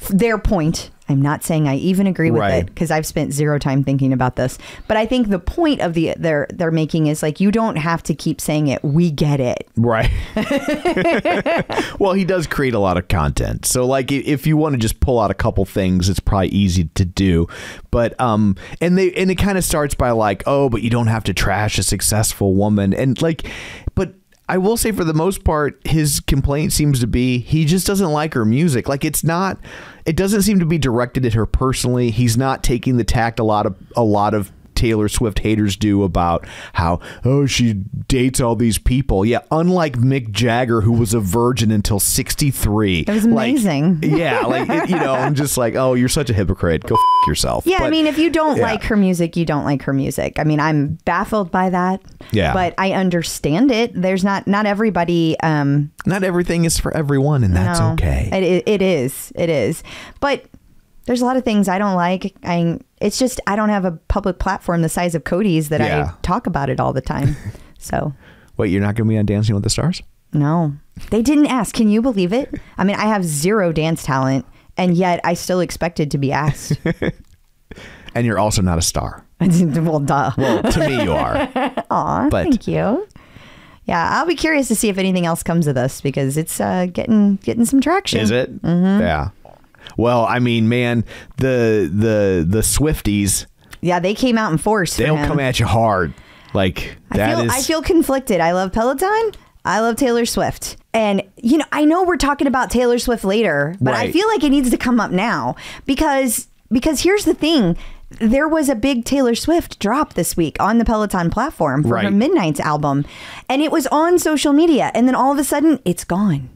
their point. I'm not saying I even agree with it because I've spent zero time thinking about this. But I think the point of they're making is like, you don't have to keep saying it. We get it. Right. Well, he does create a lot of content. So like if you want to just pull out a couple things, it's probably easy to do. But and it kind of starts by like, oh, but you don't have to trash a successful woman. And like, but I will say for the most part, his complaint seems to be he just doesn't like her music. Like it doesn't seem to be directed at her personally. He's not taking the tact a lot of Taylor Swift haters do about how, oh, she dates all these people. Yeah, unlike Mick Jagger, who was a virgin until 63. It was amazing. I'm just like, oh, you're such a hypocrite. Go f yourself. Yeah, I mean, if you don't like her music, you don't like her music. I mean, I'm baffled by that. Yeah. But I understand it. There's not everybody. Not everything is for everyone, and that's okay. It is. But there's a lot of things I don't like. It's just I don't have a public platform the size of Cody's that I talk about it all the time. So. Wait, you're not going to be on Dancing with the Stars? No. They didn't ask. Can you believe it? I mean, I have zero dance talent, and yet I still expected to be asked. And you're also not a star. Well, duh. Well, to me, you are. Aw, thank you. Yeah, I'll be curious to see if anything else comes of this because it's getting some traction. Is it? Mm-hmm. Yeah. Well, I mean, man, the Swifties. Yeah, they came out in force. They'll come at you hard. Like I feel conflicted. I love Peloton. I love Taylor Swift. And, I know we're talking about Taylor Swift later, but I feel like it needs to come up now because here's the thing. There was a big Taylor Swift drop this week on the Peloton platform for her Midnights album. And it was on social media. And then all of a sudden, it's gone.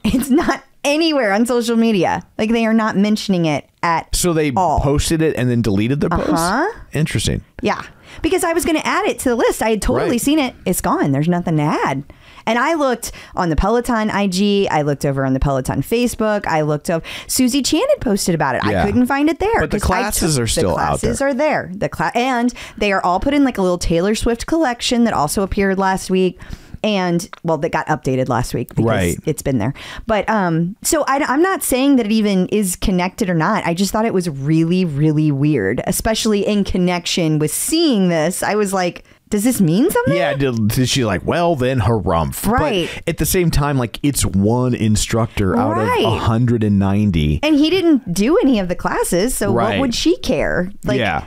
It's not anywhere on social media. Like they are not mentioning it at So they all. Posted it and then deleted the post? Interesting. Yeah. Because I was going to add it to the list. I had totally seen it. It's gone. There's nothing to add. And I looked on the Peloton IG. I looked over on the Peloton Facebook. I looked up. Susie Chan had posted about it. Yeah. I couldn't find it there. But the classes are still out there. The classes are there. And they are all put in like a little Taylor Swift collection that also appeared last week. And well, that got updated last week because it's been there. But so I'm not saying that it even is connected or not. I just thought it was really, really weird, especially in connection with seeing this. I was like, does this mean something? Yeah. Did she like, well, then harumph. Right. But at the same time, like it's one instructor out of 190. And he didn't do any of the classes. So what would she care? Like,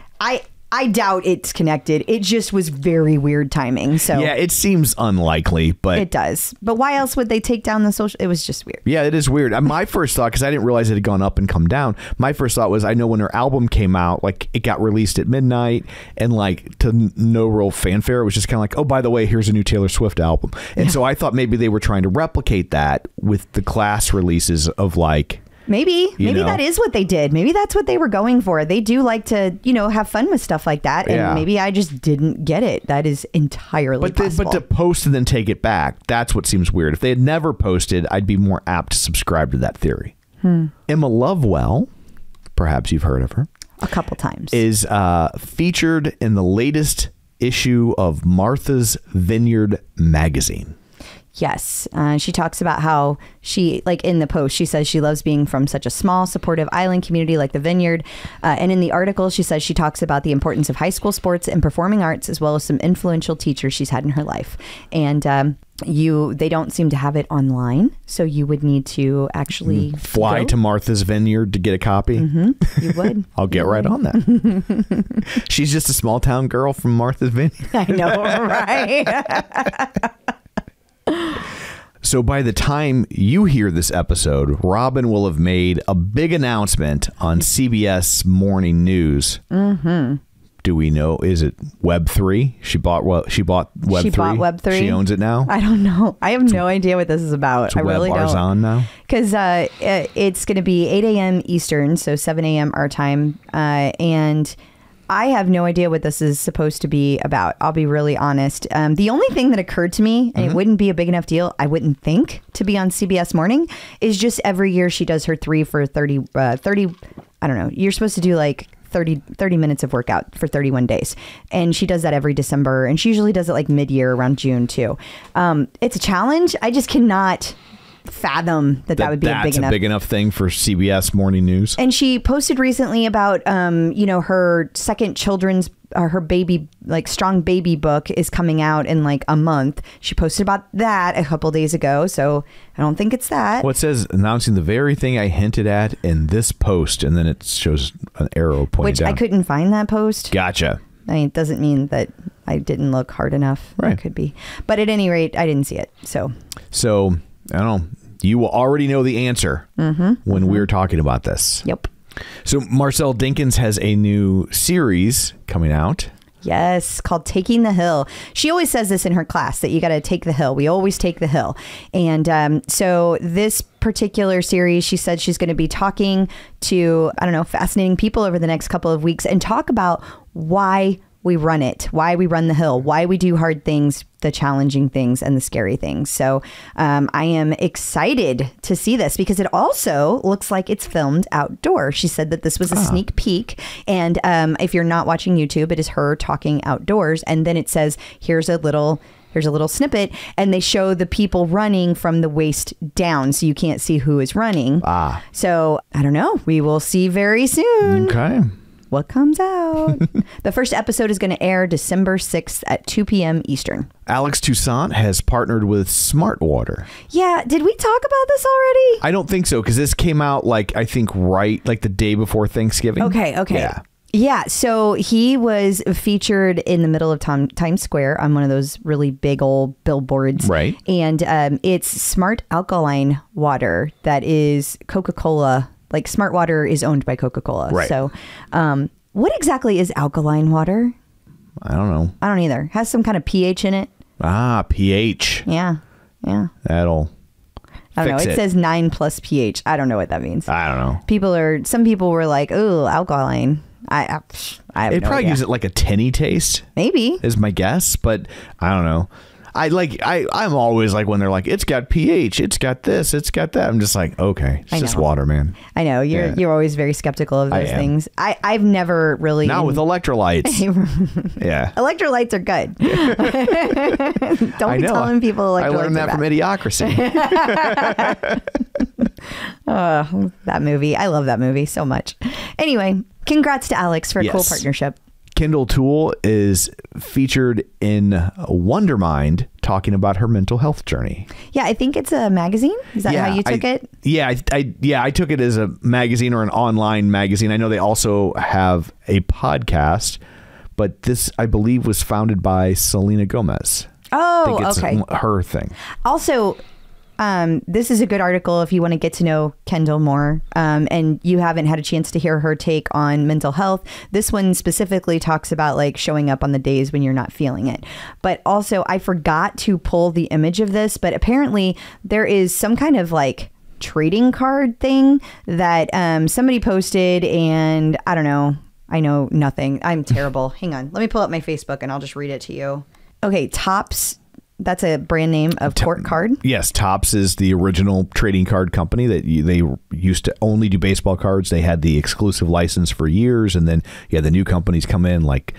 I doubt it's connected. It just was very weird timing. So yeah, it seems unlikely, but it does. But why else would they take down the social? It was just weird. Yeah, it is weird. My first thought, because I didn't realize it had gone up and come down. My first thought was, I know when her album came out, like it got released at midnight, and like to no real fanfare. It was just kind of like, oh, by the way, here's a new Taylor Swift album. And so I thought maybe they were trying to replicate that with the class releases of like. Maybe that is what they did. Maybe that's what they were going for. They do like to, have fun with stuff like that. And maybe I just didn't get it. That is entirely possible. But to post and then take it back, that's what seems weird. If they had never posted, I'd be more apt to subscribe to that theory. Emma Lovewell, perhaps you've heard of her. A couple times. Is featured in the latest issue of Martha's Vineyard magazine. Yes. She talks about how she, like in the post, she says she loves being from such a small, supportive island community like the Vineyard. And in the article, she says she talks about the importance of high school sports and performing arts, as well as some influential teachers she's had in her life. And they don't seem to have it online. So you would need to actually fly to Martha's Vineyard to get a copy. You would. I'll get right on that. She's just a small town girl from Martha's Vineyard. I know, right? So by the time you hear this episode, Robin will have made a big announcement on CBS Morning News. Do Do we know? Is it Web3? She bought Web3. She bought Web3. She owns it now. I don't know. I have no idea what this is about. I really don't. On now because it's going to be 8 a.m. Eastern, so 7 a.m. our time, and I have no idea what this is supposed to be about. I'll be really honest. The only thing that occurred to me, and it wouldn't be a big enough deal, I wouldn't think, to be on CBS Morning, is just every year she does her 3 for 30. I don't know. You're supposed to do like 30 minutes of workout for 31 days. And she does that every December. And she usually does it like mid-year around June too. It's a challenge. I just cannot fathom that would be a big enough thing for CBS Morning News. And she posted recently about, her second children's, her baby, like strong baby book is coming out in like a month. She posted about that a couple days ago. So I don't think it's that. Well, it says announcing the very thing I hinted at in this post. And then it shows an arrow pointing down. Which I couldn't find that post. Gotcha. I mean, it doesn't mean that I didn't look hard enough. Right. It could be. But at any rate, I didn't see it. So I don't know. You will already know the answer when we're talking about this. Yep. So Marcel Dinkins has a new series coming out. Yes, called Taking the Hill. She always says this in her class, that you got to take the hill. We always take the hill. And so this particular series, she said she's going to be talking to, fascinating people over the next couple of weeks and talk about why we run it, why we run the hill, why we do hard things, the challenging things and the scary things. So I am excited to see this because it also looks like it's filmed outdoors. She said that this was a sneak peek. And if you're not watching YouTube, it is her talking outdoors. And then it says, here's a little snippet, and they show the people running from the waist down, so you can't see who is running. So I don't know. We will see very soon. Okay. What comes out. The first episode is going to air December 6th at 2 p.m. Eastern. Alex Toussaint has partnered with Smart Water. Yeah. Did we talk about this already? I don't think so, because this came out right the day before Thanksgiving. Okay. Yeah. So he was featured in the middle of Times Square on one of those really big old billboards. Right. And it's Smart Alkaline Water that is Coca-Cola. Like Smart Water is owned by Coca-Cola. Right. So what exactly is alkaline water? I don't know. I don't either. Has some kind of pH in it. pH. Yeah. That'll I don't know. It says 9+ pH. I don't know what that means. I don't know. Some people were like, "Ooh, alkaline." I have It no probably idea. gives it like a tinny taste. Maybe is my guess, but I don't know. I'm always like, when they're like, it's got pH, it's got this, it's got that. I'm just like, okay, it's just water, man. I know you're always very skeptical of those things. I've never really. Not with electrolytes. Yeah, electrolytes are good. Don't be telling people electrolytes. I learned that from Idiocracy. That movie. I love that movie so much. Anyway, congrats to Alex for a cool partnership. Kendall Toole is featured in Wondermind talking about her mental health journey. Yeah, I think it's a magazine. Is that how you took it? Yeah, I took it as a magazine or an online magazine. I know they also have a podcast, but this, I believe, was founded by Selena Gomez. Oh, I think it's okay. her thing. Also, this is a good article if you want to get to know Kendall more, and you haven't had a chance to hear her take on mental health. This one specifically talks about like showing up on the days when you're not feeling it. But also, I forgot to pull the image of this, but apparently there is some kind of like trading card thing that somebody posted, and I don't know. I know nothing. I'm terrible. Hang on. Let me pull up my Facebook and I'll just read it to you. Okay, Topps. That's a brand name of court card. Yes, Topps is the original trading card company that they used to only do baseball cards. They had the exclusive license for years, and then the new companies come in like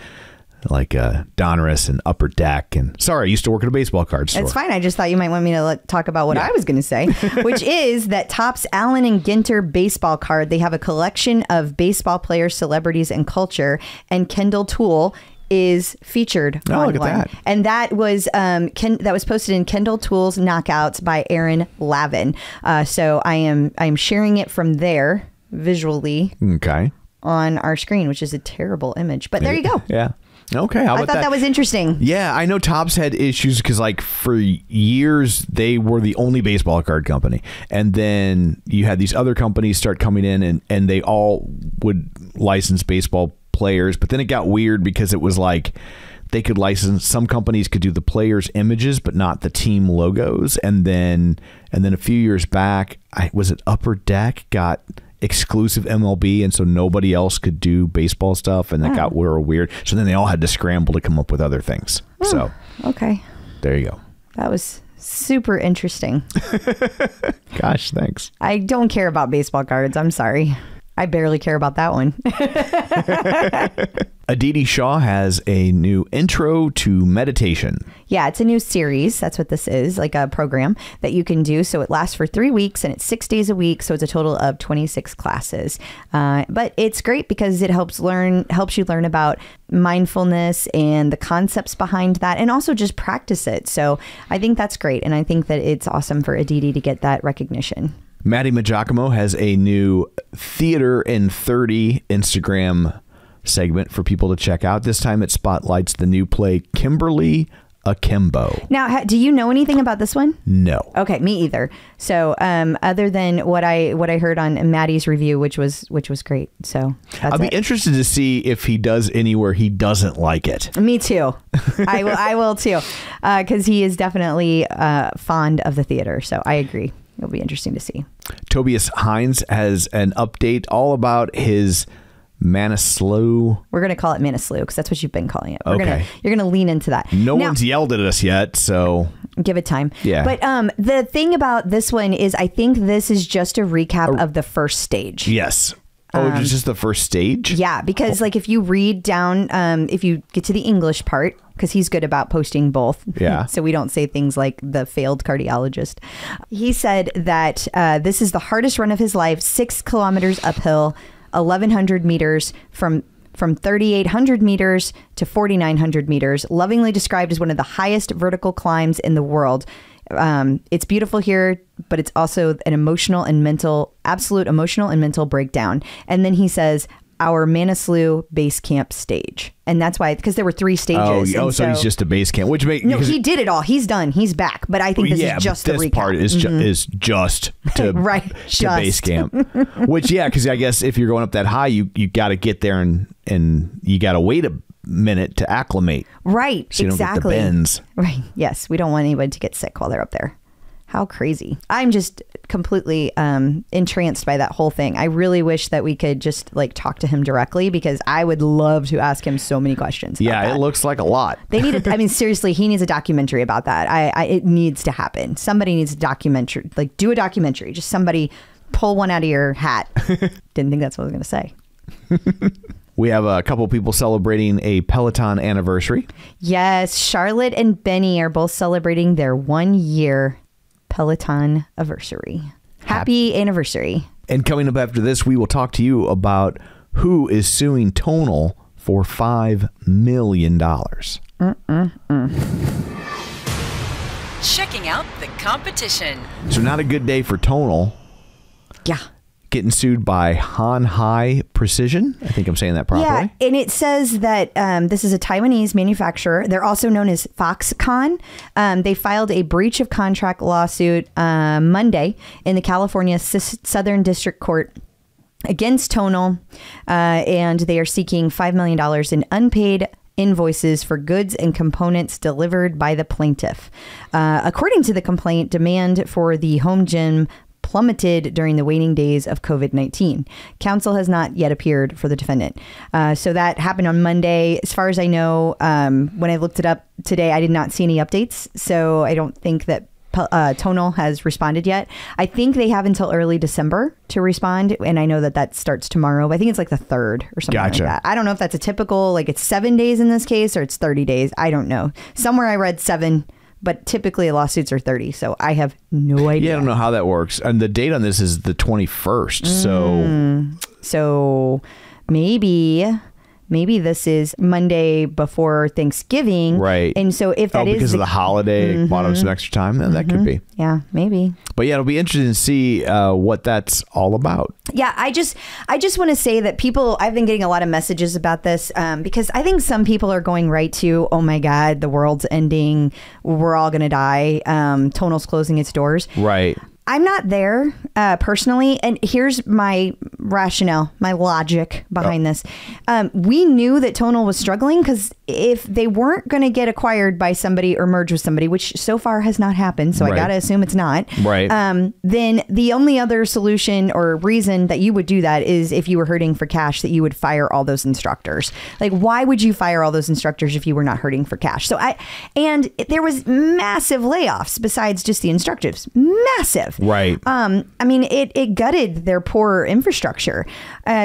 Donruss and Upper Deck. And sorry, I used to work at a baseball card store. It's fine. I just thought you might want me to talk about what I was going to say, which is that Topps Allen and Ginter baseball card. They have a collection of baseball players, celebrities, and culture, and Kendall Toole is featured on look at one. that. And that was that was posted in Kendall Toole's Knockouts by Aaron Lavin. So I'm sharing it from there visually on our screen, which is a terrible image. But there you go. Yeah. Okay. I thought that was interesting. Yeah, I know Topps had issues because like for years they were the only baseball card company. And then you had these other companies start coming in and they all would license baseball players, but then it got weird because it was like they could license, some companies could do the players' images, but not the team logos. And then a few years back, was it Upper Deck got exclusive MLB, and so nobody else could do baseball stuff, and that got real weird. So then they all had to scramble to come up with other things. So okay, there you go. That was super interesting. Gosh, thanks. I don't care about baseball cards. I'm sorry. I barely care about that one. Aditi Shah has a new intro to meditation. Yeah, it's a new series. That's what this is, like a program that you can do. So it lasts for 3 weeks and it's 6 days a week. So it's a total of 26 classes. But it's great because it helps you learn about mindfulness and the concepts behind that, and also just practice it. So I think that's great. And I think that it's awesome for Aditi to get that recognition. Maddie Majacomo has a new Theater in 30 Instagram segment for people to check out. This time it spotlights the new play Kimberly Akimbo. Now, do you know anything about this one? No. Okay, me either. So, other than what I heard on Maddie's review, which was great. So I'll be interested to see if he does anywhere he doesn't like it. Me too. I will too, because he is definitely fond of the theater. So I agree. It'll be interesting to see. Tobias Hines has an update all about his Manaslu. We're going to call it Manaslu because that's what you've been calling it. Okay. You're going to lean into that. No one's yelled at us yet, so give it time. Yeah. But the thing about this one is I think this is just a recap of the first stage. Yes. Oh, it's just the first stage? Yeah, because like if you read down, if you get to the English part, because he's good about posting both. Yeah. So we don't say things like the failed cardiologist. He said that this is the hardest run of his life, 6 kilometers uphill, 1,100 meters from 3,800 meters to 4,900 meters, lovingly described as one of the highest vertical climbs in the world. It's beautiful here, but it's also an absolute emotional and mental breakdown. And then he says, our Manaslu base camp stage. And that's why, because there were 3 stages. So he's just a base camp, which makes... No, he did it all. He's done. He's back. But I think this is just the recap. This part is, is just to, right, to base camp. Which, because I guess if you're going up that high, you got to get there and you got to wait a minute to acclimate. Right, so you exactly. Don't get the bends. Right, yes. We don't want anybody to get sick while they're up there. How crazy. I'm just completely entranced by that whole thing. I really wish that we could just like talk to him directly, because I would love to ask him so many questions. Yeah, it looks like a lot. They need I mean, seriously, he needs a documentary about that. It needs to happen. Somebody needs a documentary, like do a documentary. Just somebody pull one out of your hat. Didn't think that's what I was going to say. We have a couple people celebrating a Peloton anniversary. Yes, Charlotte and Benny are both celebrating their 1-year Peloton anniversary. Happy anniversary. And coming up after this, we will talk to you about who is suing Tonal for $5 million. Checking out the competition. So not a good day for Tonal. Yeah. Getting sued by Han Hai Precision. I think I'm saying that properly. Yeah, and it says that this is a Taiwanese manufacturer. They're also known as Foxconn. They filed a breach of contract lawsuit Monday in the California Southern District Court against Tonal, and they are seeking $5 million in unpaid invoices for goods and components delivered by the plaintiff. According to the complaint, demand for the home gym plummeted during the waning days of COVID-19. Counsel has not yet appeared for the defendant. So that happened on Monday. As far as I know, when I looked it up today, I did not see any updates. So I don't think that Tonal has responded yet. I think they have until early December to respond. And I know that starts tomorrow. But I think it's like the 3rd or something like that. I don't know if that's a typical, like it's 7 days in this case or it's 30 days. I don't know. Somewhere I read 7. But typically lawsuits are 30, so I have no idea. Yeah, I don't know how that works. And the date on this is the 21st, so maybe this is Monday before Thanksgiving. Right. And so if that is because of the holiday, bought up some extra time, then that could be. Yeah, maybe. But yeah, it'll be interesting to see what that's all about. Yeah, I just want to say that I've been getting a lot of messages about this because I think some people are going right to, oh my God, the world's ending. We're all going to die. Tonal's closing its doors. Right. I'm not there personally. And here's my rationale, my logic behind this. We knew that Tonal was struggling because if they weren't going to get acquired by somebody or merge with somebody, which so far has not happened, so I got to assume it's not. Right. Then the only other solution or reason that you would do that is if you were hurting for cash, that you would fire all those instructors. Like, why would you fire all those instructors if you were not hurting for cash? And there was massive layoffs besides just the instructors. Massive. Right. I mean, it gutted their poor infrastructure.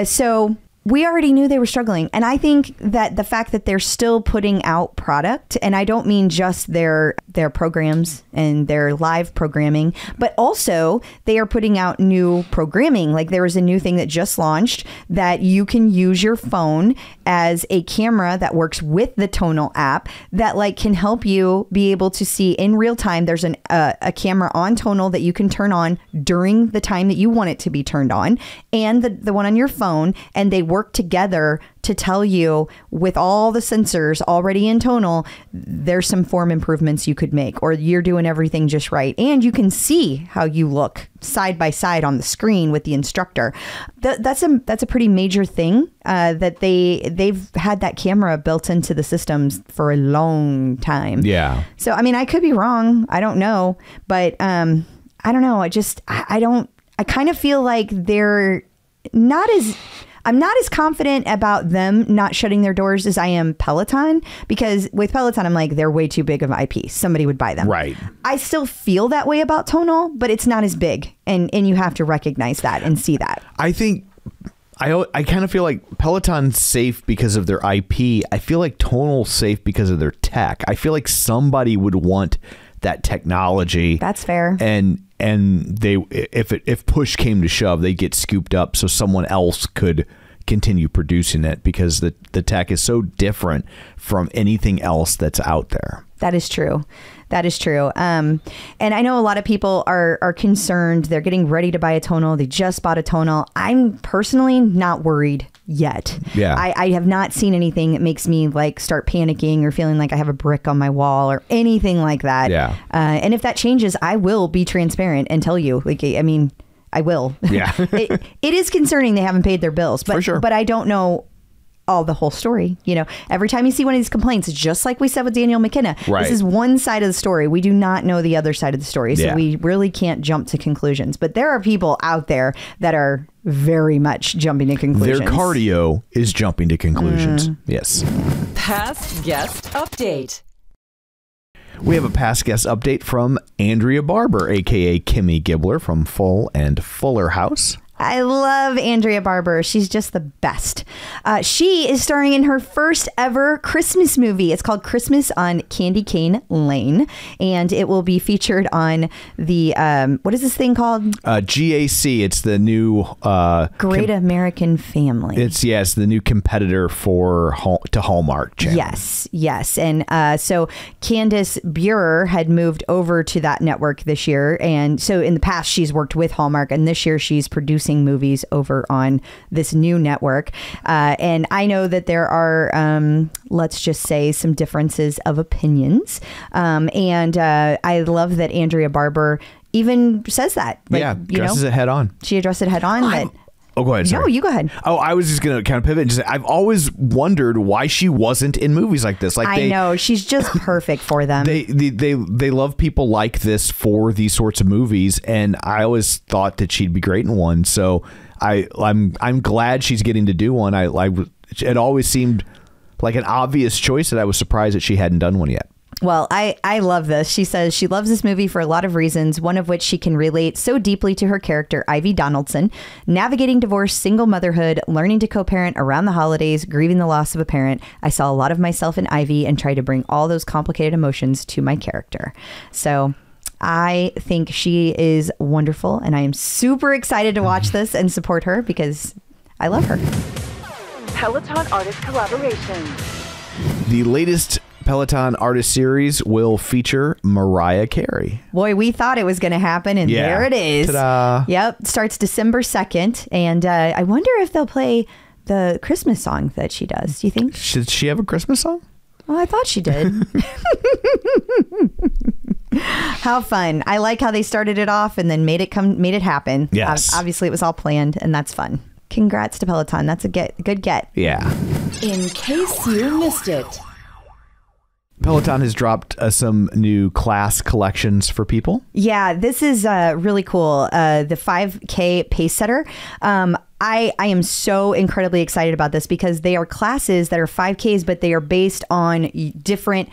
So we already knew they were struggling. And I think that the fact that they're still putting out product, and I don't mean just their programs and their live programming, but also they are putting out new programming. Like there was a new thing that just launched that you can use your phone as a camera that works with the Tonal app that like can help you be able to see in real time. There's a camera on Tonal that you can turn on during the time that you want it to be turned on, and the one on your phone, and they work together to tell you with all the sensors already in Tonal, there's some form improvements you could make, or you're doing everything just right. And you can see how you look side by side on the screen with the instructor. That's a pretty major thing that they've had that camera built into the systems for a long time. Yeah. So, I mean, I could be wrong. I don't know. But I don't know. I kind of feel like I'm not as confident about them not shutting their doors as I am Peloton, because with Peloton, I'm like, they're way too big of IP. Somebody would buy them. Right. I still feel that way about Tonal, but it's not as big. And you have to recognize that and see that. I think I kind of feel like Peloton's safe because of their IP. I feel like Tonal's safe because of their tech. I feel like somebody would want that technology. That's fair. And they, if push came to shove, they get scooped up so someone else could continue producing it, because the tech is so different from anything else that's out there. That is true. That is true. And I know a lot of people are concerned. They're getting ready to buy a Tonal. They just bought a Tonal. I'm personally not worried yet. Yeah. I have not seen anything that makes me like start panicking or feeling like I have a brick on my wall or anything like that. Yeah. And if that changes, I will be transparent and tell you. Like, I mean, I will. Yeah. It is concerning they haven't paid their bills, but, for sure. But I don't know the whole story. You know, every time you see one of these complaints, it's just like we said with Daniel McKenna. Right. This is one side of the story. We do not know the other side of the story. So we really can't jump to conclusions. But there are people out there that are very much jumping to conclusions. Their cardio is jumping to conclusions. Yes. Past guest update. We have a past guest update from Andrea Barber, a.k.a. Kimmy Gibbler from Full and Fuller House. I love Andrea Barber. She's just the best. She is starring in her first ever Christmas movie. It's called Christmas on Candy Cane Lane, and it will be featured on the what is this thing called? GAC. It's the new Great American Family. It's the new competitor to Hallmark Channel. Yes. And so Candace Buer had moved over to that network this year, and so in the past she's worked with Hallmark, and this year she's producing movies over on this new network. And I know that there are, let's just say, some differences of opinions. And I love that Andrea Barber even says that. Like, addresses it head on. She addressed it head on. Oh, go ahead. Sorry. No, you go ahead. Oh, I was just going to kind of pivot and just say, I've always wondered why she wasn't in movies like this. Like I know, she's just perfect for them. They love people like this for these sorts of movies, and I always thought that she'd be great in one. So I'm glad she's getting to do one. It always seemed like an obvious choice that I was surprised that she hadn't done one yet. Well, I love this. She says she loves this movie for a lot of reasons, one of which she can relate so deeply to her character, Ivy Donaldson, navigating divorce, single motherhood, learning to co-parent around the holidays, grieving the loss of a parent. I saw a lot of myself in Ivy and tried to bring all those complicated emotions to my character. So I think she is wonderful, and I am super excited to watch this and support her because I love her. Peloton Artist Collaborations. The latest Peloton Artist Series will feature Mariah Carey. Boy, we thought it was going to happen, and there it is. Ta-da. Yep, starts December 2nd, and I wonder if they'll play the Christmas song that she does. Do you think? Should she have a Christmas song? Well, I thought she did. How fun. I like how they started it off and then made it happen. Yes. Obviously, it was all planned, and that's fun. Congrats to Peloton. That's a good get. Yeah. In case you missed it. Peloton has dropped some new class collections for people. Yeah, this is really cool. The 5K pace setter. I am so incredibly excited about this because they are classes that are 5Ks, but they are based on different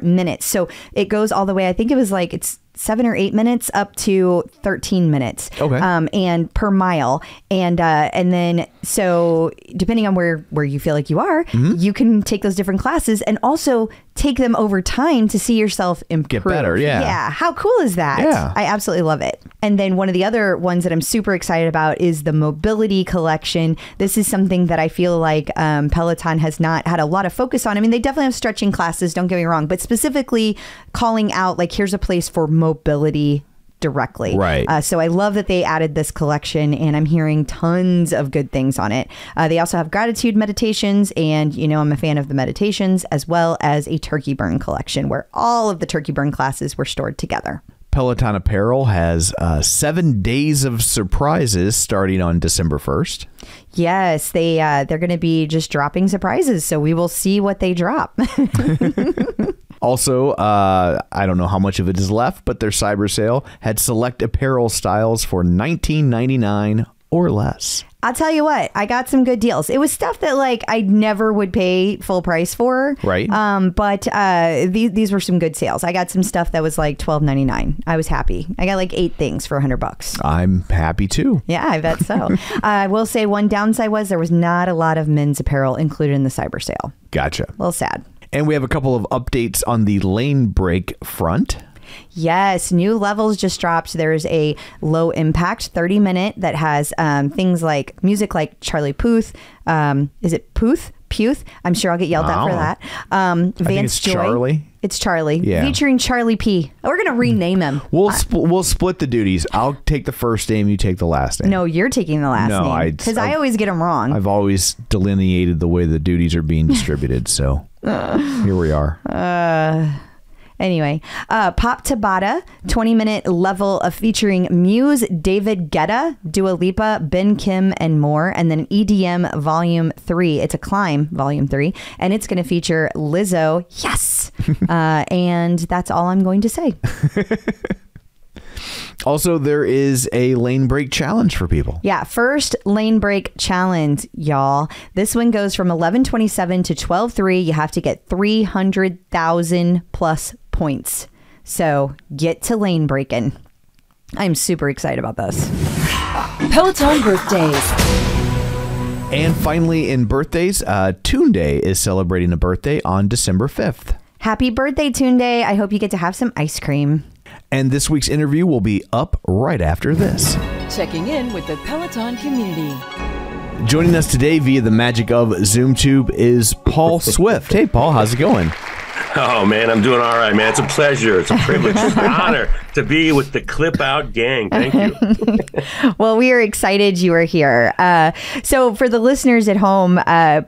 minutes. So it goes all the way. I think it was like it's 7 or 8 minutes up to 13 minutes. Okay. And per mile. And then so depending on where you feel like you are, you can take those different classes and also take them over time to see yourself improve. Get better. Yeah. Yeah. How cool is that? Yeah. I absolutely love it. And then one of the other ones that I'm super excited about is the mobility collection. This is something that I feel like Peloton has not had a lot of focus on. I mean, they definitely have stretching classes, don't get me wrong, but specifically calling out like, here's a place for mobility directly. Right. So I love that they added this collection, and I'm hearing tons of good things on it. They also have gratitude meditations, and I'm a fan of the meditations, as well as a turkey burn collection where all of the turkey burn classes were stored together. Peloton Apparel has 7 days of surprises starting on December 1st. Yes, they're going to be just dropping surprises, so we will see what they drop. Also, I don't know how much of it is left, but their cyber sale had select apparel styles for $19.99 or less. I'll tell you what, I got some good deals. It was stuff that like I never would pay full price for. Right. But these were some good sales. I got some stuff that was like $12.99. I was happy. I got like 8 things for $100. I'm happy too. Yeah, I bet so. I will say one downside was there was not a lot of men's apparel included in the cyber sale. Gotcha. A little sad. And we have a couple of updates on the lane break front. Yes, new levels just dropped. There's a low impact 30-minute that has things like music like Charlie Puth. Is it Puth? Puth? I'm sure I'll get yelled at for that. I think it's Joy. Charlie. It's Charlie. Yeah. Featuring Charlie P. We're going to rename him. We'll split the duties. I'll take the first name. You take the last name. No, you're taking the last name. Because I always get them wrong. I've always delineated the way the duties are being distributed. So here we are. Anyway, Pop Tabata, 20-minute level of featuring Muse, David Guetta, Dua Lipa, Ben Kim, and more. And then EDM Volume 3. It's a Climb Volume 3. And it's going to feature Lizzo. Yes! And that's all I'm going to say. Also, there is a lane break challenge for people. Yeah, first lane break challenge, y'all. This one goes from 11:27 to 12:03. You have to get 300,000 plus points. So get to lane breaking. I'm super excited about this. Peloton birthdays. And finally, in birthdays, Toon Day is celebrating a birthday on December 5th. Happy birthday, Toon Day. I hope you get to have some ice cream. And this week's interview will be up right after this. Checking in with the Peloton community. Joining us today via the magic of ZoomTube is Paul Swift. Hey, Paul, how's it going? Oh, man, I'm doing all right, man. It's a pleasure. It's a privilege. It's an honor to be with the Clip Out gang. Thank you. Well, we are excited you are here. So for the listeners at home,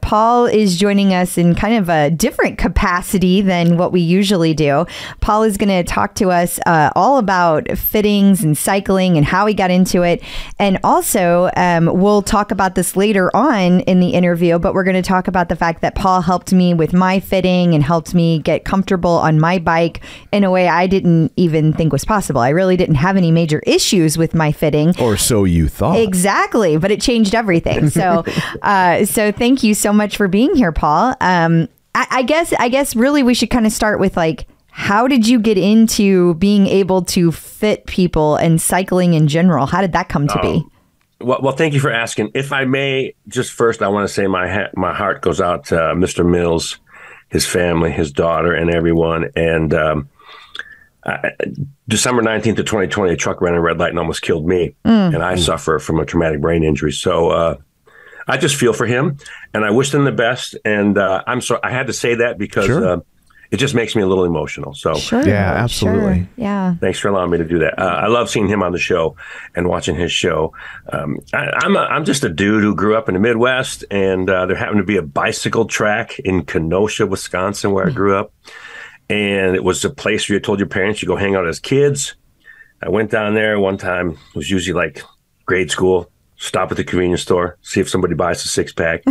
Paul is joining us in kind of a different capacity than what we usually do. Paul is going to talk to us all about fittings and cycling and how he got into it. And also, we'll talk about this later on in the interview, but we're going to talk about the fact that Paul helped me with my fitting and helped me get comfortable on my bike in a way I didn't even think was possible. I really didn't have any major issues with my fitting. Or so you thought. Exactly, but it changed everything. So so thank you so much for being here, Paul. I guess really we should kind of start with like, how did you get into being able to fit people and cycling in general? How did that come to be? Well, thank you for asking. If I may, just first, I want to say my heart goes out to Mr. Mills, his family, his daughter, and everyone. And December 19th of 2020, a truck ran a red light and almost killed me. And I suffer from a traumatic brain injury. So I just feel for him, and I wish him the best. And I'm sorry, I had to say that because it just makes me a little emotional. So yeah, absolutely. Sure. Yeah. Thanks for allowing me to do that. I love seeing him on the show and watching his show. I'm just a dude who grew up in the Midwest, and there happened to be a bicycle track in Kenosha, Wisconsin, where I grew up. And it was a place where you told your parents you go hang out as kids. I went down there one time. It was usually like grade school. Stop at the convenience store, see if somebody buys a 6-pack,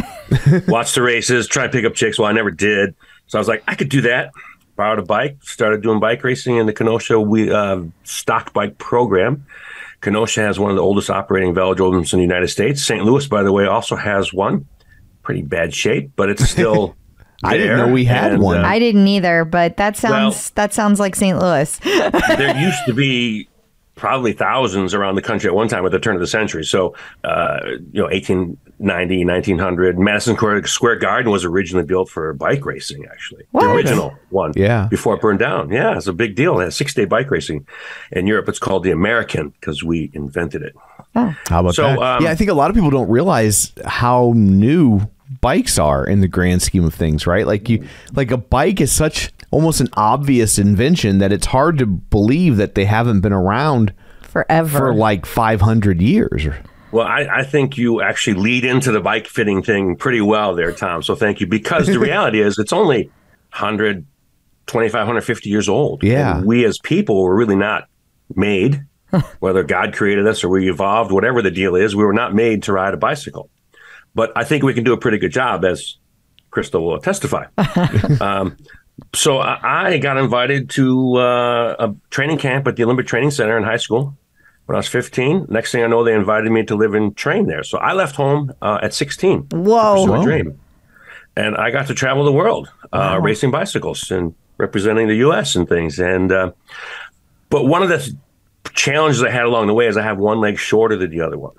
watch the races, try and pick up chicks. Well, I never did. So I was like, I could do that. Borrowed a bike, started doing bike racing in the Kenosha stock bike program. Kenosha has one of the oldest operating velodromes in the United States. St. Louis, by the way, also has one. Pretty bad shape, but it's still I didn't know we had one. I didn't either, but that sounds like St. Louis. There used to be probably thousands around the country at one time at the turn of the century. So, 1890, 1900, Madison Square Garden was originally built for bike racing, actually. What? The original one. Yeah. Before it burned down. Yeah, it's a big deal. It has 6-day bike racing. In Europe, it's called the American because we invented it. Oh. How about that? I think a lot of people don't realize how new bikes are in the grand scheme of things, right? Like a bike is such almost an obvious invention that it's hard to believe that they haven't been around forever for like 500 years. Well, I think you actually lead into the bike fitting thing pretty well there, Tom. So thank you. Because the reality is it's only 100, 25, 150 years old. Yeah. And we as people were really not made, whether God created us or we evolved, whatever the deal is, we were not made to ride a bicycle. But I think we can do a pretty good job, as Crystal will testify. So I got invited to a training camp at the Olympic Training Center in high school when I was 15. Next thing I know, they invited me to live and train there. So I left home at 16 to pursue a dream. And I got to travel the world racing bicycles and representing the U.S. and things. And but one of the challenges I had along the way is I have one leg shorter than the other one.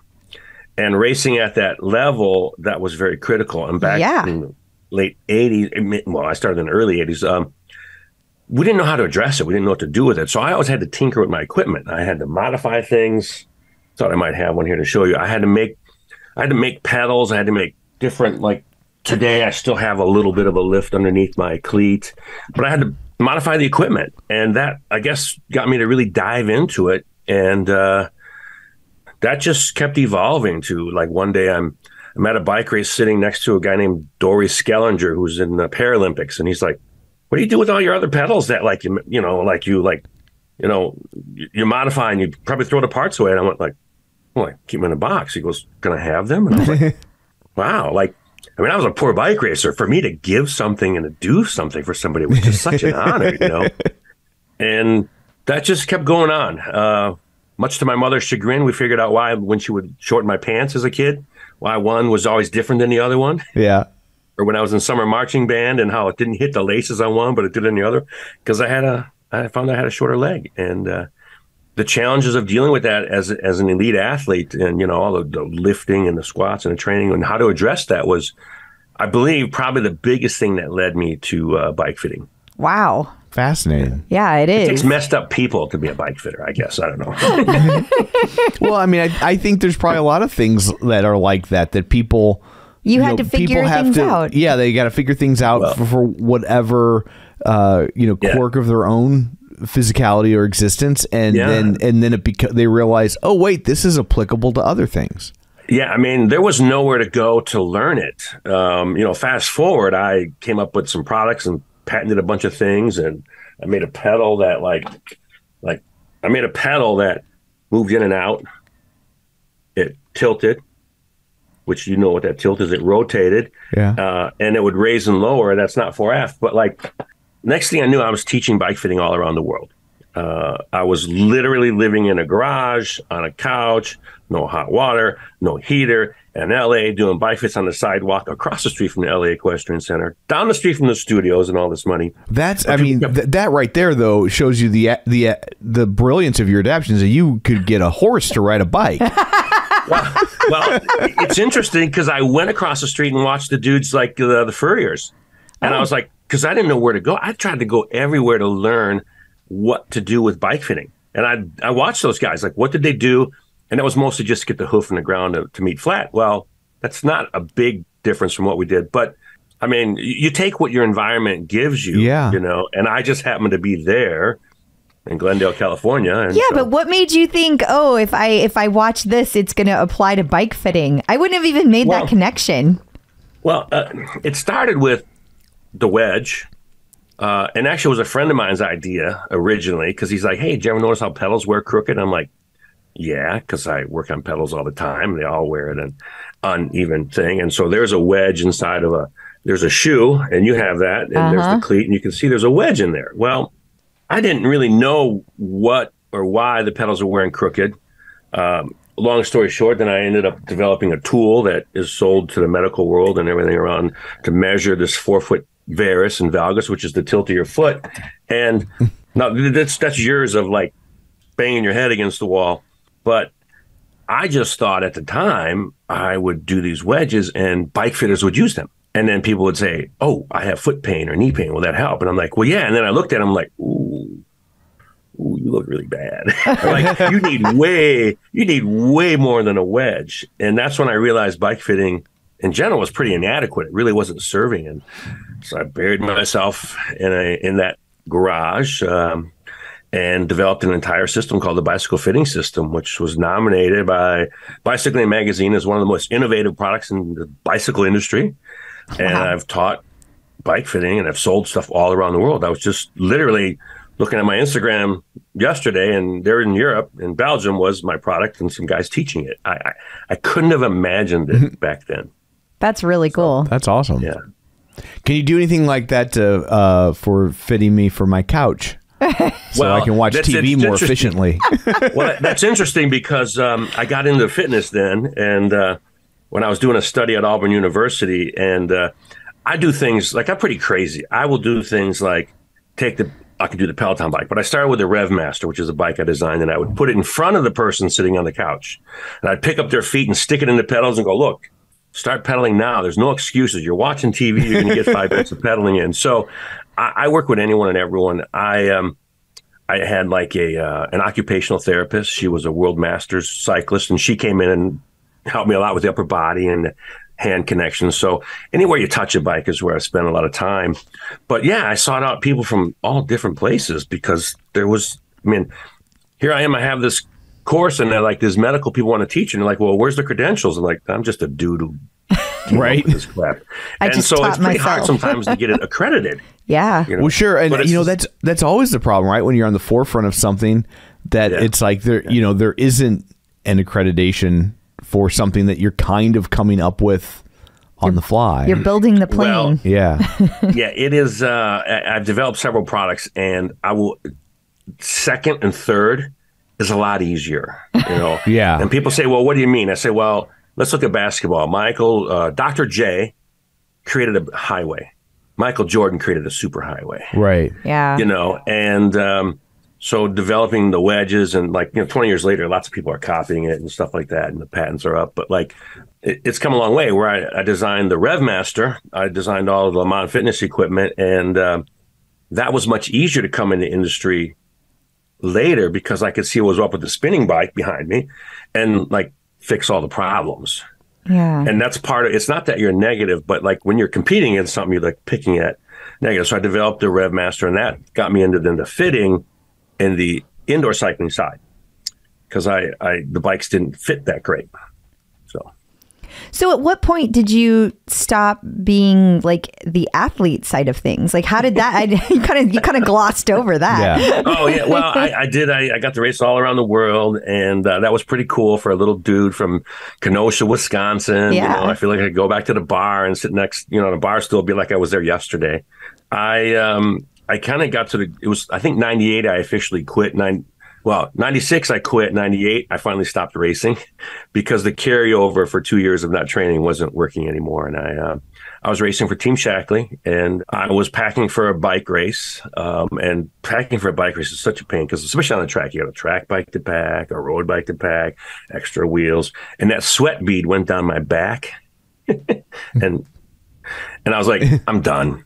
And racing at that level, that was very critical. And back in the late 80s, well, I started in the early 80s, we didn't know how to address it. We didn't know what to do with it. So I always had to tinker with my equipment. I had to modify things. Thought I might have one here to show you. I had to make pedals. I had to make different, like today I still have a little bit of a lift underneath my cleat. But I had to modify the equipment. And that, I guess, got me to really dive into it. And that just kept evolving to, like, one day I'm at a bike race sitting next to a guy named Dory Skellinger, who's in the Paralympics. And he's like, what do you do with all your other pedals that, like, you modify and you probably throw the parts away? And I went like, well, I keep them in a box. He goes, can I have them? And I was like, wow. Like, I mean, I was a poor bike racer. For me to give something and to do something for somebody was just such an honor, And that just kept going on. Much to my mother's chagrin, we figured out why, when she would shorten my pants as a kid, why one was always different than the other one. Yeah. Or when I was in summer marching band and how it didn't hit the laces on one, but it did on the other, because I found I had a shorter leg. And the challenges of dealing with that as an elite athlete and, all the lifting and the squats and the training and how to address that was, I believe, probably the biggest thing that led me to bike fitting. Wow. Fascinating. Yeah, it is. It takes messed up people to be a bike fitter, I guess. I don't know. Well, I mean, I think there's probably a lot of things that are like that people... You had to figure things out. Yeah, they got to figure things out for whatever, quirk of their own physicality or existence. And then they realize, oh, wait, this is applicable to other things. Yeah, I mean, there was nowhere to go to learn it. Fast forward, I came up with some products and patented a bunch of things, and I made a pedal that moved in and out. It tilted, which you know what that tilt is. It rotated, and it would raise and lower. That's not 4F, but next thing I knew, I was teaching bike fitting all around the world. I was literally living in a garage on a couch, no hot water, no heater, in LA, doing bike fits on the sidewalk across the street from the LA Equestrian Center, down the street from the studios, and all this money. That right there though shows you the brilliance of your adaptations. That you could get a horse to ride a bike. Well, it's interesting because I went across the street and watched the dudes like the furriers, and I was like, because I didn't know where to go. I tried to go everywhere to learn what to do with bike fitting, and I watched those guys. Like, what did they do? And that was mostly just to get the hoof in the ground to meet flat. Well, that's not a big difference from what we did. But, I mean, you take what your environment gives you, and I just happened to be there in Glendale, California. And but what made you think, oh, if I watch this, it's going to apply to bike fitting? I wouldn't have even made that connection. Well, it started with the wedge. And actually, it was a friend of mine's idea originally because he's like, "Hey, did you ever notice how pedals wear crooked?" I'm like, "Yeah," because I work on pedals all the time. They all wear an uneven thing, and so there's a wedge inside of there's a shoe, and you have that, and there's the cleat, and you can see there's a wedge in there. Well, I didn't really know what or why the pedals were wearing crooked. Long story short, then I ended up developing a tool that is sold to the medical world and everything around to measure this 4-foot varus and valgus, which is the tilt of your foot. And now that's years of like banging your head against the wall. But I just thought at the time I would do these wedges and bike fitters would use them. And then people would say, "Oh, I have foot pain or knee pain. Will that help?" And I'm like, "Well, yeah." And then I looked at them like, ooh, you look really bad. Like you need way more than a wedge. And that's when I realized bike fitting in general was pretty inadequate. It really wasn't serving. And so I buried myself in that garage and developed an entire system called the Bicycle Fitting System, which was nominated by Bicycling Magazine as one of the most innovative products in the bicycle industry. And I've taught bike fitting and I've sold stuff all around the world. I was just literally looking at my Instagram yesterday, and there in Europe, in Belgium, was my product and some guys teaching it. I couldn't have imagined it back then. That's really cool. That's awesome. Yeah. Can you do anything like that for fitting me for my couch? So I can watch TV more efficiently. Well, that's interesting because I got into fitness then, and when I was doing a study at Auburn University, and I do things like I'm pretty crazy. I will do things like I could do the Peloton bike, but I started with the Rev Master, which is a bike I designed, and I would put it in front of the person sitting on the couch, and I'd pick up their feet and stick it in the pedals and go, "Look, start pedaling now. There's no excuses. You're watching TV. You're going to get 5 minutes of pedaling in." So I work with anyone and everyone. I had like an occupational therapist. She was a world masters cyclist, and she came in and helped me a lot with the upper body and hand connections. So anywhere you touch a bike is where I spend a lot of time. But yeah, I sought out people from all different places because here I am. I have this course, and they're like, "There's medical people want to teach," and they're like, "Well, where's the credentials?" I'm like, "I'm just a dude who right this crap." And so it's pretty hard sometimes to get it accredited. Yeah. Well, sure, and that's always the problem, right? When you're on the forefront of something, that it's like there isn't an accreditation for something that you're kind of coming up with on the fly. You're building the plane. Well, yeah, it is. I've developed several products, and I will. Second and third is a lot easier, Yeah. And people say, "Well, what do you mean?" I say, "Well, let's look at basketball. Dr. J created a highway. Michael Jordan created a superhighway. Right. Yeah. And so developing the wedges and 20 years later, lots of people are copying it and stuff like that, and the patents are up. But it's come a long way. Where I designed the Rev Master, I designed all of the Le Mans fitness equipment, and that was much easier to come into industry later because I could see what was up with the spinning bike behind me, and fix all the problems. Yeah. And that's part of it's not that you're negative, but when you're competing against something, you're picking at negative. So I developed the Rev Master, and that got me into the fitting and the indoor cycling side because the bikes didn't fit that great. So at what point did you stop being the athlete side of things? How did that? You kind of glossed over that. Yeah. Oh yeah. Well, I did. I got to race all around the world, and that was pretty cool for a little dude from Kenosha, Wisconsin. Yeah. I feel like I could go back to the bar and sit next, on a bar stool, be like I was there yesterday. I kind of got to it was I think 98. I officially quit. 96 I quit. 98 I finally stopped racing because the carryover for 2 years of not training wasn't working anymore. And I was racing for Team Shackley, and I was packing for a bike race. And packing for a bike race is such a pain because especially on the track, you got a track bike to pack, a road bike to pack, extra wheels, and that sweat bead went down my back. and I was like, I'm done.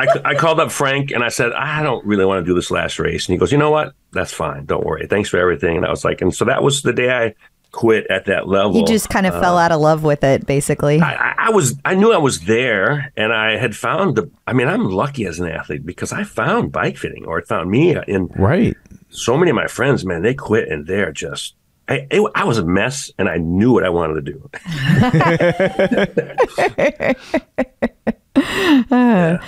I called up Frank and I said, I don't really want to do this last race. And he goes, you know what? That's fine. Don't worry. Thanks for everything. And I was like, and so that was the day I quit at that level. You just kind of fell out of love with it, basically. I knew I was there, and I had found I'm lucky as an athlete because I found bike fitting, or it found me. Right. So many of my friends, man, they quit and they're just, I was a mess, and I knew what I wanted to do. Yeah.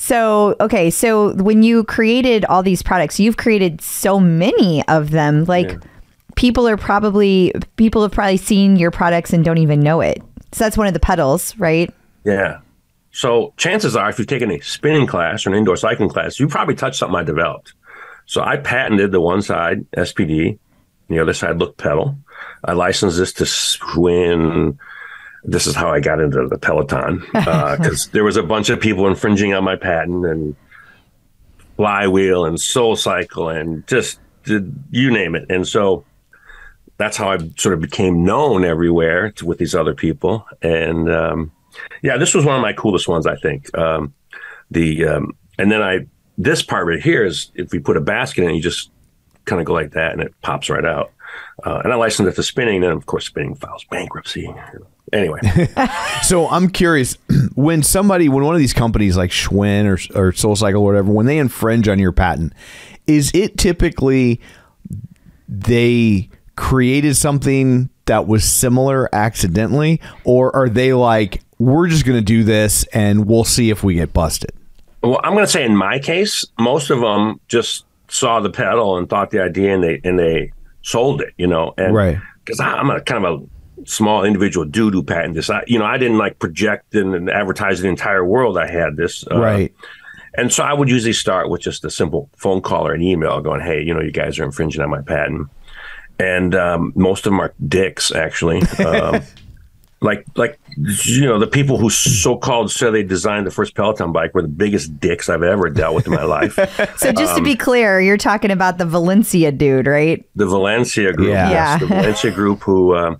So, okay. So when you created all these products, you've created so many of them. Like people have probably seen your products and don't even know it. So that's one of the pedals, right? Yeah. So chances are, if you've taken a spinning class or an indoor cycling class, you probably touched something I developed. So I patented the one side SPD, and the other side look pedal. I licensed this to Schwinn. This is how I got into the Peloton, because there was a bunch of people infringing on my patent, and Flywheel and Soul Cycle and just you name it. And so that's how I sort of became known everywhere with these other people. And this was one of my coolest ones, I think. And then this part right here is if you put a basket in, you just kind of go like that and it pops right out. And I licensed it to spinning. Then, of course, spinning files bankruptcy. Anyway. So I'm curious, when one of these companies like Schwinn or SoulCycle or whatever, when they infringe on your patent, is it typically they created something that was similar accidentally, or are they like, we're just going to do this and we'll see if we get busted? Well, I'm going to say in my case, most of them just saw the pedal and thought the idea and they sold it, and right. Because I'm a kind of a small individual dude who patented this. I didn't like project and advertise to the entire world I had this. Right. And so I would usually start with just a simple phone call or an email going, hey, you guys are infringing on my patent. And most of them are dicks, actually. Like the people who so-called said they designed the first Peloton bike were the biggest dicks I've ever dealt with in my life. So just to be clear, you're talking about the Valencia dude, right? The Valencia group. Yeah. Yes, the Valencia group who...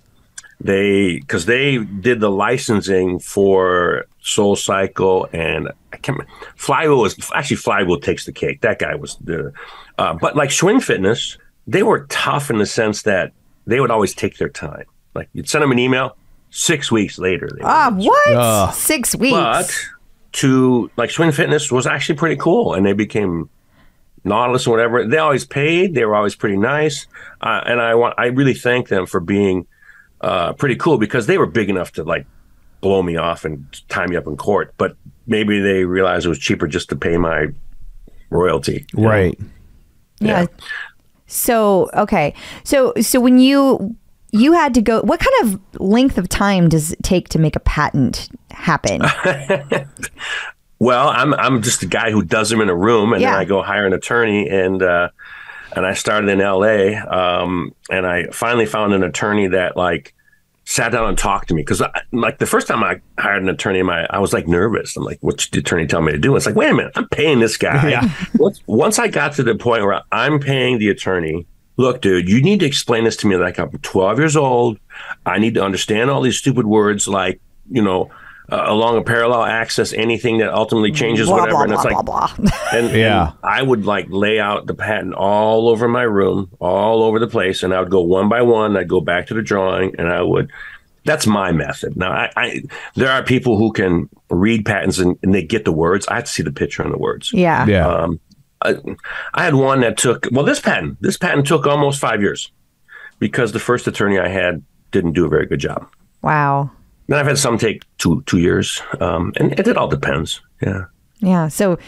because they did the licensing for Soul Cycle and I can't remember. Flywheel takes the cake. That guy was but like Schwinn Fitness, they were tough in the sense that they would always take their time. Like you'd send them an email, 6 weeks later. What? 6 weeks. But Schwinn Fitness was actually pretty cool, and they became Nautilus or whatever. They always paid. They were always pretty nice, and I really thank them for being pretty cool, because they were big enough to like blow me off and tie me up in court, but maybe they realized it was cheaper just to pay my royalty. Right. Yeah. So, okay. So when you had to go, what kind of length of time does it take to make a patent happen? Well, I'm just a guy who does them in a room, and then I go hire an attorney, and I started in LA, and I finally found an attorney that like sat down and talked to me, because like the first time I hired an attorney, I was like nervous. I'm like, what's the attorney tell me to do? It's like, wait a minute, I'm paying this guy. Yeah. Once I got to the point where I'm paying the attorney, look, dude, you need to explain this to me like I'm 12 years old. I need to understand all these stupid words like, along a parallel axis, anything that ultimately changes blah, whatever. blah, and it's blah, like, blah, blah. And I would like lay out the patent all over my room, all over the place. And I would go one by one. I'd go back to the drawing, and that's my method. Now, there are people who can read patents and they get the words. I have to see the picture and the words. Yeah. Yeah. I had one that took, this patent took almost 5 years, because the first attorney I had didn't do a very good job. Wow. Then I've had some take two years, and it all depends. Yeah. Yeah. So,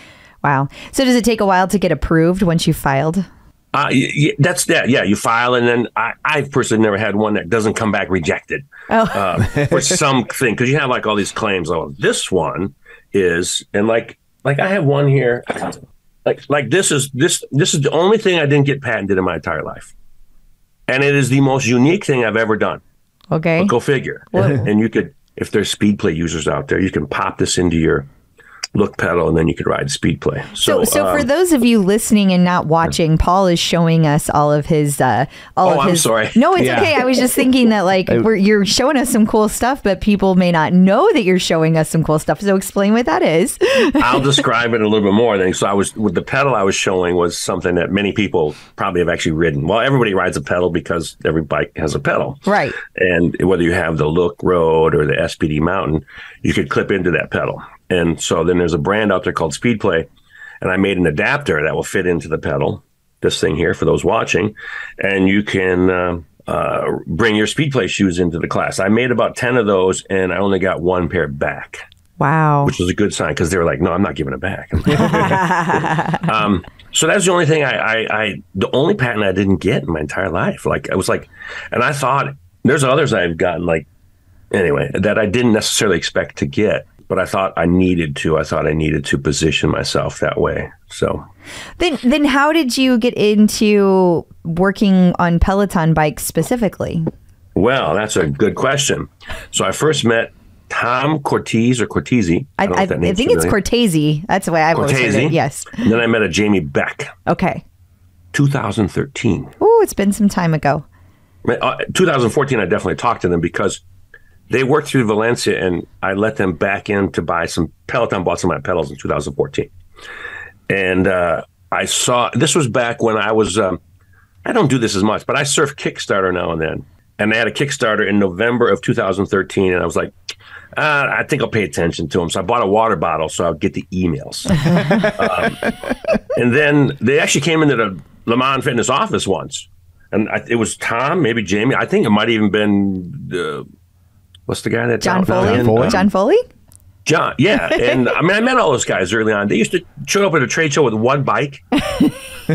wow. So does it take a while to get approved once you filed? That's that. Yeah, you file, and then I've personally never had one that doesn't come back rejected for something, because you have like all these claims. Oh, this one is, and like I have one here. Like this is the only thing I didn't get patented in my entire life, and it is the most unique thing I've ever done. Okay. But go figure. And you could, if there's speed play users out there, you can pop this into your look pedal, and then you could ride speed play. So for those of you listening and not watching, Paul is showing us all of his I'm sorry. No, it's okay. I was just thinking that like you're showing us some cool stuff, but people may not know that you're showing us some cool stuff. So explain what that is. I'll describe it a little bit more. Then, so with the pedal I was showing was something that many people probably have actually ridden. Well, everybody rides a pedal because every bike has a pedal, right? And whether you have the Look Road or the SPD Mountain, you could clip into that pedal. And so then there's a brand out there called Speedplay, and I made an adapter that will fit into the pedal, this thing here for those watching, and you can bring your Speedplay shoes into the class. I made about 10 of those, and I only got one pair back. Wow. Which was a good sign because they were like, no, I'm not giving it back. So that's the only thing the only patent I didn't get in my entire life. Like, I was like, and I thought there's others I've gotten, like, anyway, that I didn't necessarily expect to get, but I thought I needed to. I thought I needed to position myself that way. So then how did you get into working on Peloton bikes specifically? Well, that's a good question. So I first met Tom Cortese or Cortese. I think it's Cortese. That's the way I've always heard it. Yes. And then I met a Jamie Beck. Okay. 2013. Oh, it's been some time ago. 2014, I definitely talked to them because they worked through Valencia, and I let them back in to buy some Peloton, bought some of my pedals in 2014. And I saw, this was back when I was, I don't do this as much, but I surf Kickstarter now and then. And they had a Kickstarter in November of 2013, and I was like, I think I'll pay attention to them. So I bought a water bottle so I'll get the emails. And then they actually came into the Le Mans Fitness office once. And it was Tom, maybe Jamie. I think it might have even been, what's the guy that? John Foley? John Foley? John, yeah. And I mean, I met all those guys early on. They used to show up at a trade show with one bike,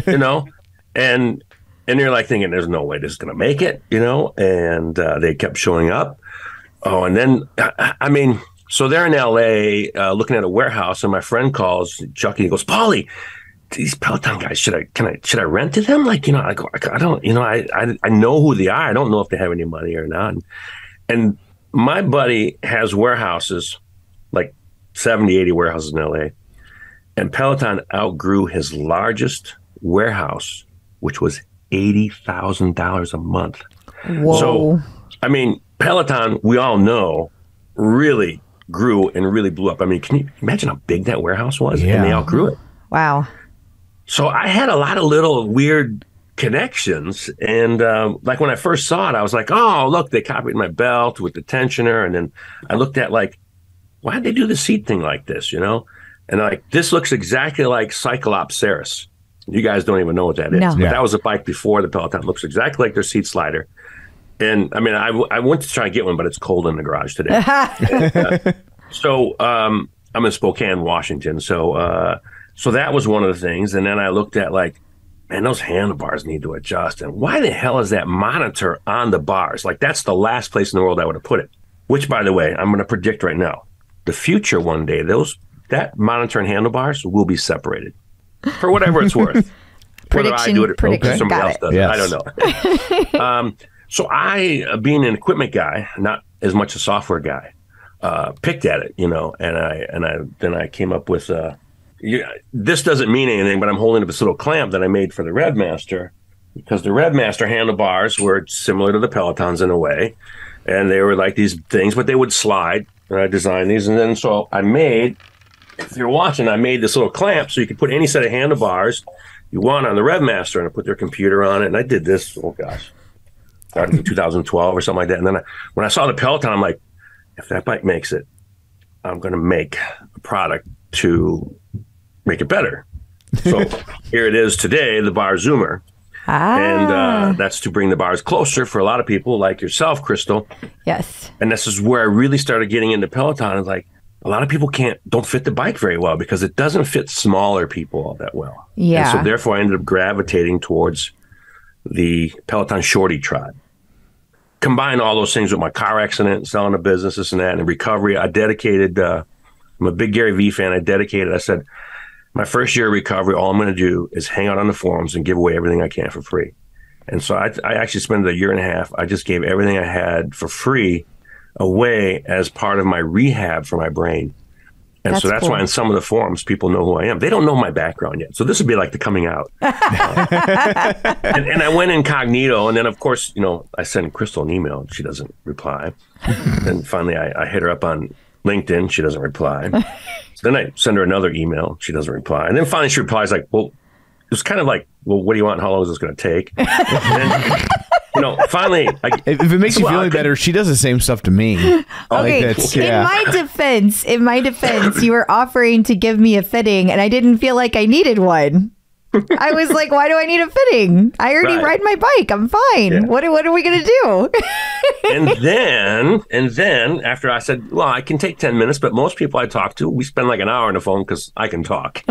you know, and you're like thinking, there's no way this is going to make it, you know, and they kept showing up. Oh, and then, I mean, so they're in L.A. Looking at a warehouse, and my friend calls Chucky. He goes, Paulie, these Peloton guys, should I rent to them? Like, you know, I go, I don't, you know, I know who they are. I don't know if they have any money or not. And my buddy has warehouses, like 70, 80 warehouses in L.A., and Peloton outgrew his largest warehouse, which was $80,000 a month. Whoa. So, I mean, Peloton, we all know, really grew and really blew up. I mean, can you imagine how big that warehouse was? Yeah. And they outgrew it. Wow. So I had a lot of little weird connections. And like when I first saw it, I was like, oh, look, they copied my belt with the tensioner. And then I looked at like, why did they do the seat thing like this, you know? And like, this looks exactly like Cyclops Ceres. You guys don't even know what that is. No. But that was a bike before the Peloton. It looks exactly like their seat slider. And I mean, I went to try and get one, but it's cold in the garage today. So I'm in Spokane, Washington. So that was one of the things. And then I looked at like, man, those handlebars need to adjust. And why the hell is that monitor on the bars? Like, that's the last place in the world I would have put it. Which, by the way, I'm going to predict right now, the future one day, that monitor and handlebars will be separated. For whatever it's worth. Whether I do it or somebody else does it. I don't know. So I, being an equipment guy, not as much a software guy, picked at it, you know, and then I came up with this doesn't mean anything, but I'm holding up this little clamp that I made for the Redmaster, because the Redmaster handlebars were similar to the Pelotons in a way, and they were like these things, but they would slide. And I designed these, and then so I made. If you're watching, I made this little clamp so you could put any set of handlebars you want on the Redmaster, and I put their computer on it. And I did this, oh gosh, started in 2012 or something like that. And then when I saw the Peloton, I'm like, if that bike makes it, I'm going to make a product to make it better. So here it is today, the bar zoomer. And that's to bring the bars closer for a lot of people like yourself, Crystal. Yes. And this is where I really started getting into Peloton. It's like, a lot of people don't fit the bike very well because it doesn't fit smaller people all that well. Yeah. And so therefore I ended up gravitating towards the Peloton Shorty tribe. Combine all those things with my car accident, selling a business, this and that, and recovery. I dedicated, I'm a big Gary Vee fan. I said, my first year of recovery, all I'm going to do is hang out on the forums and give away everything I can for free. And so I actually spent a year and a half. I just gave everything I had for free away as part of my rehab for my brain. And that's cool. Why in some of the forums, people know who I am. They don't know my background yet. So this would be like the coming out. And I went incognito. And then, of course, you know, I sent Crystal an email. She doesn't reply. Then finally, I hit her up on LinkedIn. She doesn't reply. So then I send her another email. She doesn't reply. And then finally she replies like, well, it was kind of like, well, what do you want? How long is this going to take? And then, you know, finally, if it makes you feel any better, she does the same stuff to me. Okay, in my defense, you were offering to give me a fitting, and I didn't feel like I needed one. I was like, why do I need a fitting? I already ride my bike. I'm fine. Yeah. What are we going to do? and then after I said, well, I can take 10 minutes, but most people I talk to, we spend like an hour on the phone because I can talk.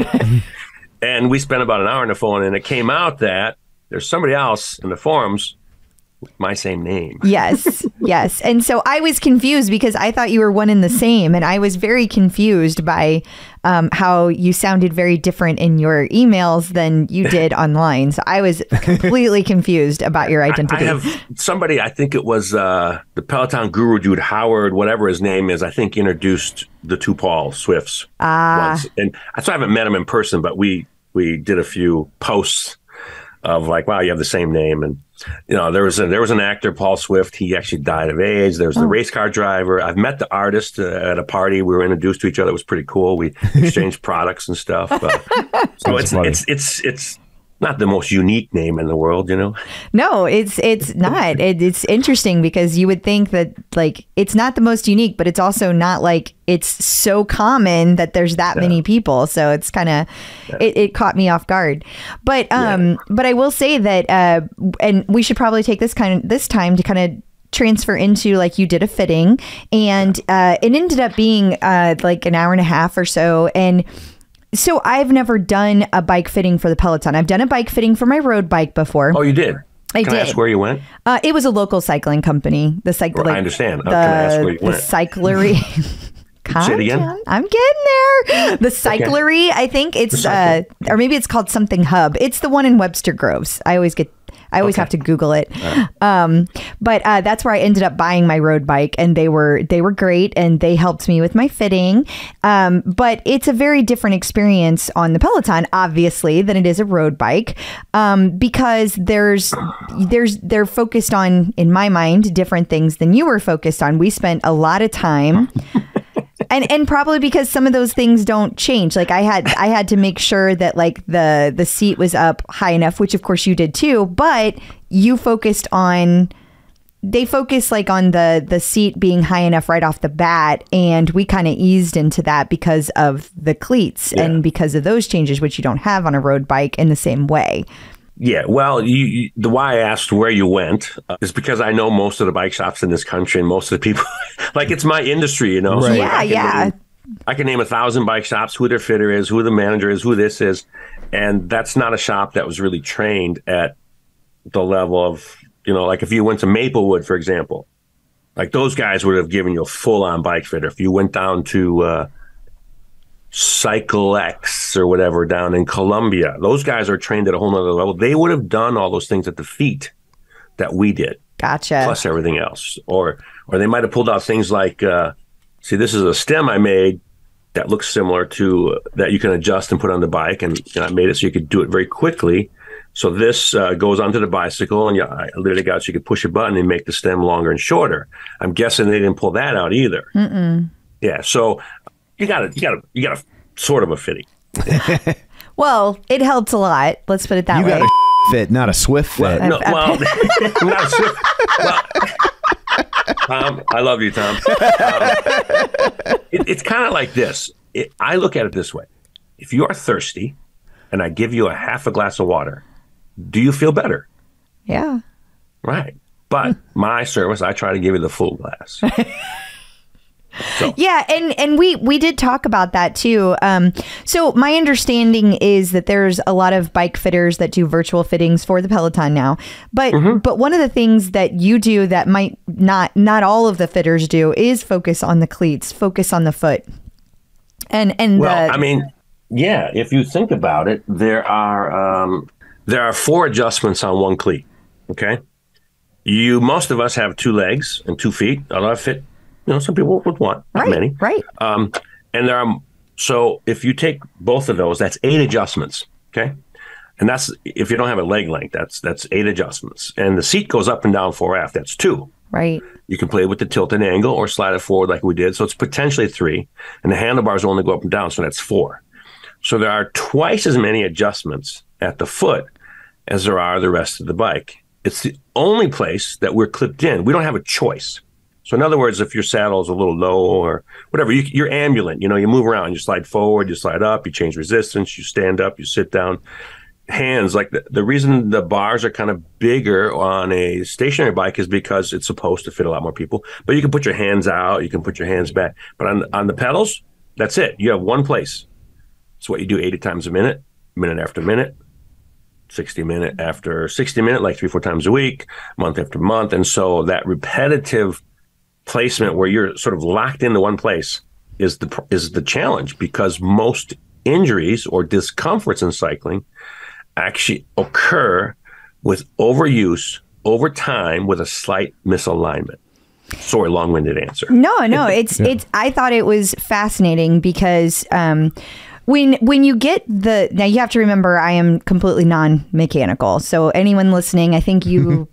And we spent about an hour on the phone, and it came out that there's somebody else in the forums with my same name. Yes. And so I was confused because I thought you were one and the same. And I was very confused by how you sounded very different in your emails than you did online. So I was completely confused about your identity. I have somebody, I think it was the Peloton guru dude, Howard, whatever his name is, I think introduced the two Paul Swifts once. And so I haven't met him in person, but we did a few posts of like, wow, you have the same name. And there was an actor, Paul Swift. He actually died of AIDS. There's the race car driver. I've met the artist at a party. We were introduced to each other. It was pretty cool. We exchanged products and stuff. So it's not the most unique name in the world, No, it's not. It's interesting because you would think that like it's not the most unique, but it's also not like it's so common that there's that many people. So it's kind of it caught me off guard. But I will say that and we should probably take this time to kind of transfer into like you did a fitting, and it ended up being like an hour and a half or so. And so I've never done a bike fitting for the Peloton. I've done a bike fitting for my road bike before. Oh, you did? Can I ask where you went? It was a local cycling company. The cycle. Well, I understand. Can I ask where you went? The cyclery. Say it again. I'm getting there. The cyclery. I think it's or maybe it's called something Hub. It's the one in Webster Groves. I always have to Google it. But that's where I ended up buying my road bike, and they were great, and they helped me with my fitting. But it's a very different experience on the Peloton, obviously, than it is a road bike, because they're focused on, in my mind, different things than you were focused on. We spent a lot of time. And probably because some of those things don't change. Like I had to make sure that like the seat was up high enough, which of course you did too, but they focused like on the seat being high enough right off the bat. And we kind of eased into that because of the cleats and because of those changes, which you don't have on a road bike in the same way. Yeah, well, the why I asked where you went is because I know most of the bike shops in this country, and most of the people, like it's my industry, Right. So I can name 1,000 bike shops, who their fitter is, who the manager is, who this is, and that's not a shop that was really trained at the level of, like if you went to Maplewood, for example, like those guys would have given you a full-on bike fitter. If you went down to CycleX or whatever down in Columbia, those guys are trained at a whole nother level. They would have done all those things at the feet that we did. Gotcha. Plus everything else. Or they might have pulled out things like, see, this is a stem I made that looks similar to that you can adjust and put on the bike. And I made it so you could do it very quickly. So this goes onto the bicycle, and I literally got so you could push a button and make the stem longer and shorter. I'm guessing they didn't pull that out either. Mm-mm. Yeah. So you got a sort of a fitting. Well, it helps a lot. Let's put it that way. You got a fit, not a Swift fit. Not a Swift. Well, Tom, I love you, Tom. It's kind of like this. I look at it this way. If you are thirsty and I give you a half a glass of water, do you feel better? Yeah. Right. But my service, I try to give you the full glass. So. Yeah, and we did talk about that too. So my understanding is that there's a lot of bike fitters that do virtual fittings for the Peloton now. But but one of the things that you do that might not all of the fitters do is focus on the cleats, focus on the foot. And well, if you think about it, there are 4 adjustments on one cleat. Okay, most of us have 2 legs and 2 feet. A lot of fit. Some people would want, not many. Right. And so if you take both of those, that's 8 adjustments. Okay. And that's, if you don't have a leg length, that's 8 adjustments. And the seat goes up and down 4F. That's 2. Right. You can play with the tilt and angle or slide it forward like we did. So it's potentially 3. And the handlebars only go up and down. So that's 4. So there are twice as many adjustments at the foot as there are the rest of the bike. It's the only place that we're clipped in. We don't have a choice. So in other words, if your saddle is a little low or whatever, you're ambulant. You move around, you slide forward, you slide up, you change resistance, you stand up, you sit down. hands, like the reason the bars are kind of bigger on a stationary bike is because it's supposed to fit a lot more people. But you can put your hands out, you can put your hands back. But on the pedals, that's it. You have one place. It's what you do 80 times a minute, minute after minute, 60 minute after 60 minute, like 3-4 times a week, month after month. And so that repetitive placement where you're sort of locked into one place is the challenge, because most injuries or discomforts in cycling actually occur with overuse over time with a slight misalignment. Sorry, long-winded answer. No, it's I thought it was fascinating because when you get now you have to remember I am completely non-mechanical. So anyone listening, I think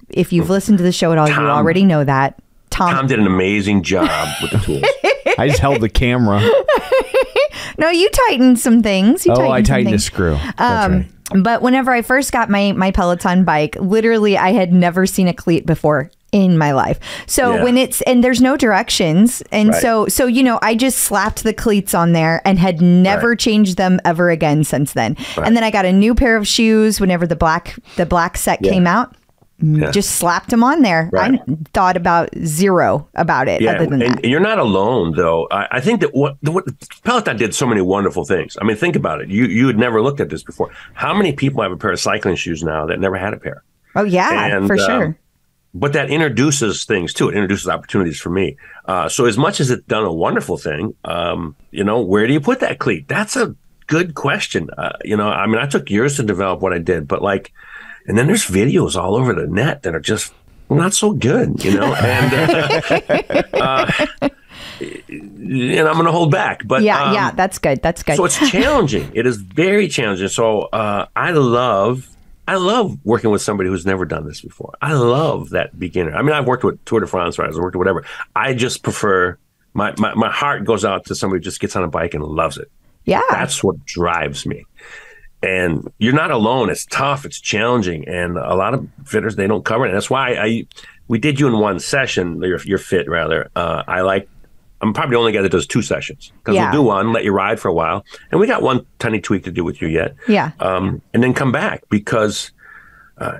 if you've listened to the show at all, you already know that. Tom did an amazing job with the tools. I just held the camera. No, you tightened some things. I tightened a screw. That's right. But whenever I first got my Peloton bike, literally I had never seen a cleat before in my life. So when and there's no directions. And so, I just slapped the cleats on there and had never changed them ever again since then. Right. And then I got a new pair of shoes whenever the black set came out. Yeah. Just slapped them on there. Right. I thought about zero about it. Other than that, and you're not alone, though. I think that what Peloton did so many wonderful things. I mean, think about it. You had never looked at this before. How many people have a pair of cycling shoes now that never had a pair? Oh yeah, for sure. But that introduces things too. It introduces opportunities for me. So as much as it's done a wonderful thing, where do you put that cleat? That's a good question. I mean, I took years to develop what I did, but and then there's videos all over the net that are just not so good, And I'm going to hold back. But that's good. That's good. So it's challenging. It is very challenging. So I love working with somebody who's never done this before. I love that beginner. I mean, I've worked with Tour de France riders, I've worked with whatever. I just prefer my heart goes out to somebody who just gets on a bike and loves it. Yeah, that's what drives me. And you're not alone. It's tough. It's challenging. And a lot of fitters, they don't cover it. And that's why we did you in one session, your fit rather. I'm probably the only guy that does 2 sessions, because we'll do one, let you ride for a while. And we got one tiny tweak to do with you yet. Yeah. And then come back, because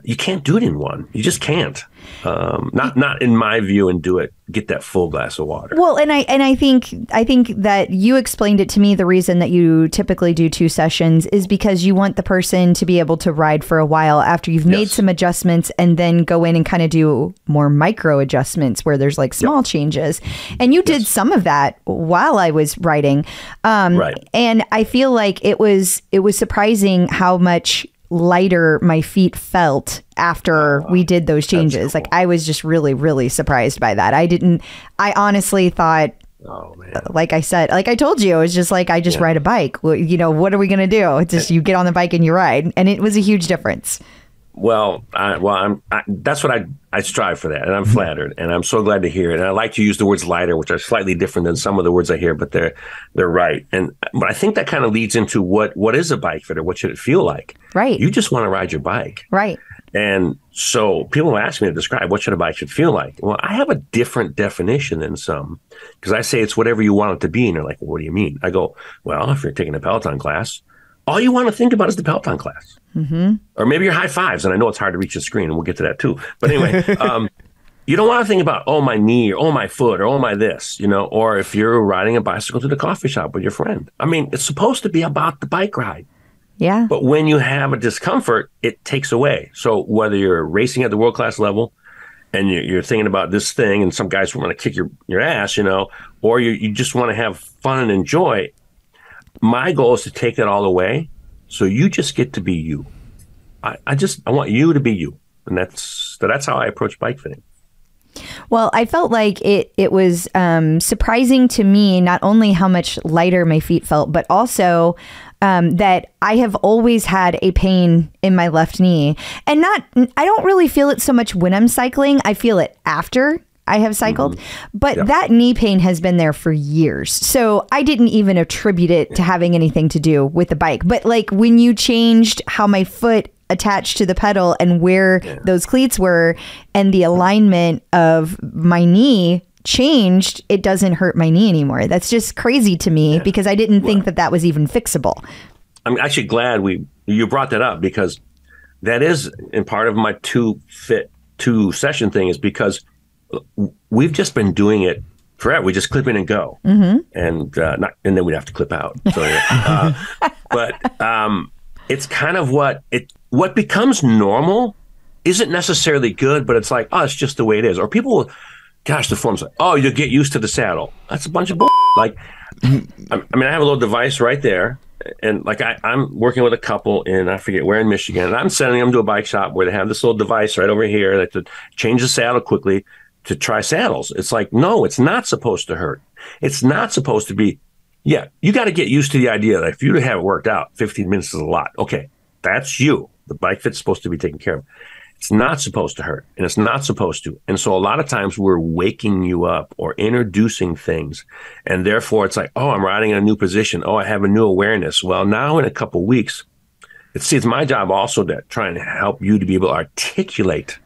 you can't do it in one. You just can't. Not in my view, and get that full glass of water. Well, and I think that you explained it to me. The reason that you typically do 2 sessions is because you want the person to be able to ride for a while after you've made some adjustments, and then go in and kind of do more micro adjustments where there's small changes. And you did some of that while I was riding. And I feel like it was surprising how much lighter my feet felt after we did those changes. Cool. I was just really, really surprised by that. I honestly thought, like I said, like I told you, it was just I just ride a bike. Well, what are we going to do? It's just you get on the bike and you ride. And it was a huge difference. Well, that's what I strive for that, and I'm flattered, and I'm so glad to hear it. And I like to use the words lighter, which are slightly different than some of the words I hear, but they're right. But I think that kind of leads into what is a bike fitter? What should it feel like? Right. You just want to ride your bike. Right. And so people ask me to describe what should a bike should feel like. Well, I have a different definition than some, because I say it's whatever you want it to be, and they're like, well, what do you mean? I go, well, if you're taking a Peloton class, all you want to think about is the Peloton class. Mm-hmm. Or maybe your high fives. And I know it's hard to reach the screen, and we'll get to that too. But anyway, you don't want to think about, my knee, or my foot, or my this, or if you're riding a bicycle to the coffee shop with your friend. I mean, it's supposed to be about the bike ride. Yeah. But when you have a discomfort, it takes away. So whether you're racing at the world-class level and you're thinking about this thing, and some guys want to kick your ass, or you just want to have fun and enjoy, my goal is to take that all away, so you just get to be you. I want you to be you, and that's how I approach bike fitting. Well, I felt like it was surprising to me not only how much lighter my feet felt, but also that I have always had a pain in my left knee, and I don't really feel it so much when I'm cycling. I feel it after I have cycled, but that knee pain has been there for years. So I didn't even attribute it to having anything to do with the bike. But when you changed how my foot attached to the pedal and where those cleats were, and the alignment of my knee changed, it doesn't hurt my knee anymore. That's just crazy to me, because I didn't think that was even fixable. I'm actually glad you brought that up, because that is, and part of my two session thing is because we've just been doing it forever. We just clip in and go, and then we'd have to clip out. So, but it's kind of what becomes normal isn't necessarily good, but it's like, oh, it's just the way it is. Or people will, gosh, the form's like, oh, you get used to the saddle. That's a bunch of bull. Like, I mean, I have a little device right there. And like I'm working with a couple in, I forget where in Michigan, and I'm sending them to a bike shop where they have this little device right over here that to change the saddle quickly to try saddles. It's like, no, it's not supposed to hurt. It's not supposed to be. Yeah, you got to get used to the idea that if you have it worked out, 15 minutes is a lot. Okay, that's you. The BikeFit's supposed to be taken care of. It's not supposed to hurt, and it's not supposed to. And so a lot of times we're waking you up or introducing things, and therefore it's like, oh, I'm riding in a new position. Oh, I have a new awareness. Well, now in a couple of weeks, it's my job also to try and help you to be able to articulate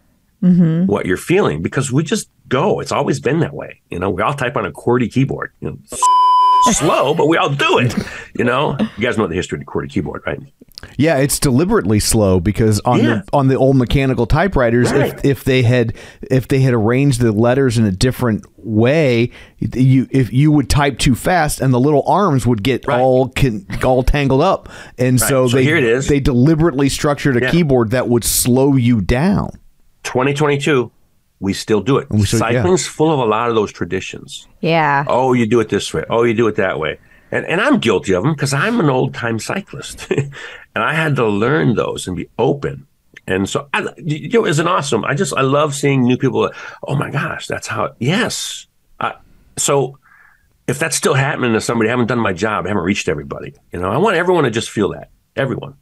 what you're feeling, because we just go. It's always been that way. We all type on a QWERTY keyboard. Slow, but we all do it. You guys know the history of the QWERTY keyboard, right? Yeah, it's deliberately slow because on the old mechanical typewriters, right, if they had arranged the letters in a different way, if you would type too fast and the little arms would get all tangled up, and so here it is. They deliberately structured a keyboard that would slow you down. 2022. We still do it. Cycling's full of a lot of those traditions. Yeah. Oh, you do it this way. Oh, you do it that way. And I'm guilty of them because I'm an old-time cyclist. And I had to learn those and be open. And so, it's an awesome. I love seeing new people. Oh, my gosh, that's how. Yes. So if that's still happening to somebody, I haven't done my job. I haven't reached everybody. I want everyone to just feel that. Everyone.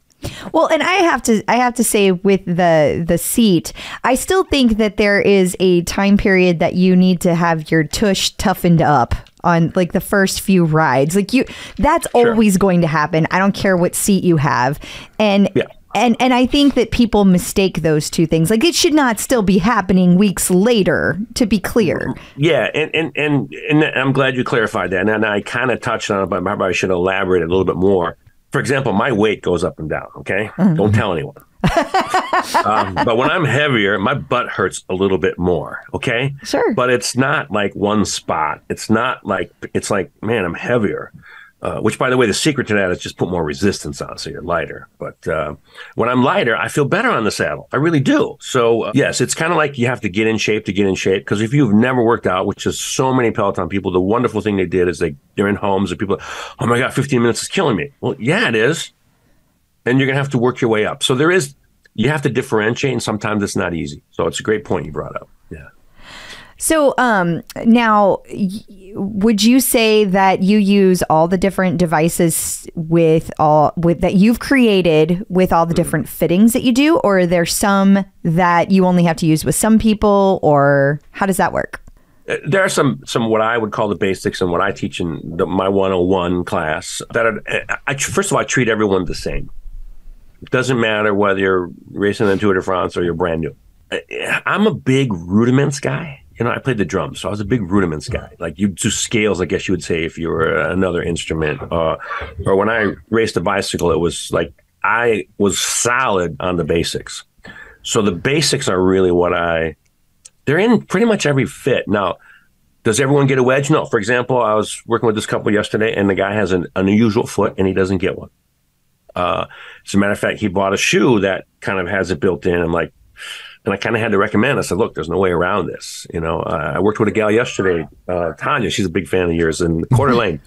Well, and I have to say with the seat, I still think that there is a time period that you need to have your tush toughened up on like the first few rides. Like that's always going to happen. I don't care what seat you have. And I think that people mistake those two things. Like it should not still be happening weeks later, to be clear. Yeah, and I'm glad you clarified that. And I kind of touched on it, but maybe I should elaborate a little bit more. For example, my weight goes up and down, okay? Don't tell anyone. But when I'm heavier, my butt hurts a little bit more, okay? Sure. But it's not like one spot. It's like, man, I'm heavier. Which, by the way, the secret to that is just put more resistance on so you're lighter. But when I'm lighter, I feel better on the saddle. I really do. So, yes, it's kind of like you have to get in shape because if you've never worked out, which is so many Peloton people, the wonderful thing they did is they're in homes and people, oh my God, 15 minutes is killing me. Well, yeah, it is. And you're going to have to work your way up. So you have to differentiate, and sometimes it's not easy. So it's a great point you brought up. Yeah. So now, would you say that you use all the different devices that you've created with all the different fittings that you do, or are there some that you only have to use with some people, or how does that work? There are some what I would call the basics and what I teach in my 101 class first of all, I treat everyone the same. It doesn't matter whether you're racing the Tour de France or you're brand new. I'm a big rudiments guy. I played the drums, so I was a big rudiments guy. Like you do scales, I guess you would say, if you were another instrument. Or when I raced a bicycle, it was like I was solid on the basics. So the basics are really they're in pretty much every fit. Now, does everyone get a wedge? No. For example, I was working with this couple yesterday, and the guy has an unusual foot, and he doesn't get one. As a matter of fact, he bought a shoe that kind of has it built in. And I kind of had to recommend. I said, look, there's no way around this. I worked with a gal yesterday, Tanya. She's a big fan of yours in Quarter Lane.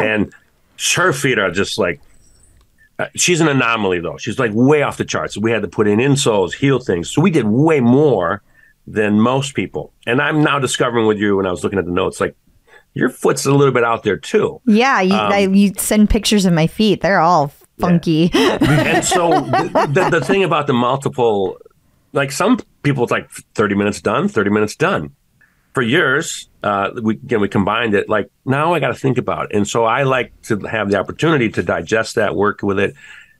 And her feet are just like, she's an anomaly, though. She's like way off the charts. We had to put in insoles, heel things. So we did way more than most people. And I'm now discovering with you, when I was looking at the notes, like, your foot's a little bit out there, too. Yeah, you send pictures of my feet. They're all funky. Yeah. And so the thing about the multiple... Like some people, it's like 30 minutes done, 30 minutes done. For yours, we combined it. Like now I got to think about it. And so I like to have the opportunity to digest that, work with it.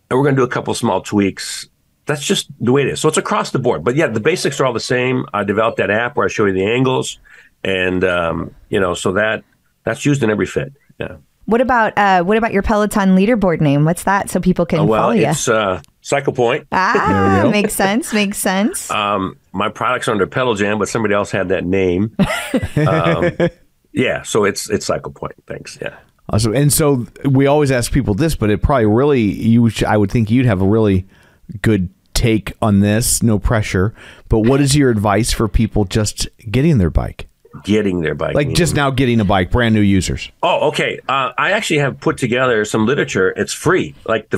And we're going to do a couple small tweaks. That's just the way it is. So it's across the board. But yeah, the basics are all the same. I developed that app where I show you the angles. And, so that's used in every fit. Yeah. What about your Peloton leaderboard name? What's that, so people can follow you? It's Cycle Point. Makes sense. Makes sense. My product's under Pedal Jam, but somebody else had that name. Yeah, so it's Cycle Point. Thanks. Yeah. Awesome. And so we always ask people this, but it probably really I would think you'd have a really good take on this. No pressure. But what is your advice for people just getting their bike? Getting their bike. Like just now getting a bike, brand new users. Oh, okay. I actually have put together some literature. It's free. Like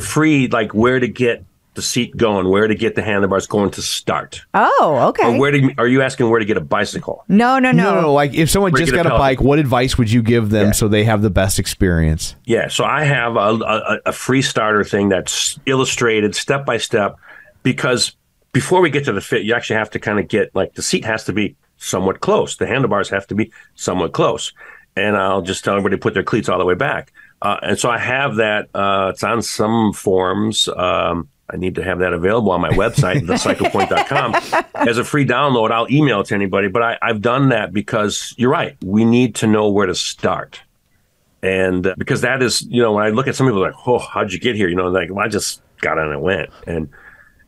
where to get the seat going, where to get the handlebars going to start. Oh, okay. Or are you asking where to get a bicycle? No. Like if someone just got a bike, what advice would you give them so they have the best experience? Yeah. So I have a free starter thing that's illustrated step by step, because before we get to the fit, you actually have to kind of get, like, the seat has to be somewhat close. The handlebars have to be somewhat close. And I'll just tell everybody to put their cleats all the way back. And so I have that. It's on some forums. I need to have that available on my website, thecyclepoint.com. As a free download, I'll email it to anybody. But I've done that because you're right. We need to know where to start. And because that is, when I look at some people like, oh, how'd you get here? Like, well, I just got on and went. And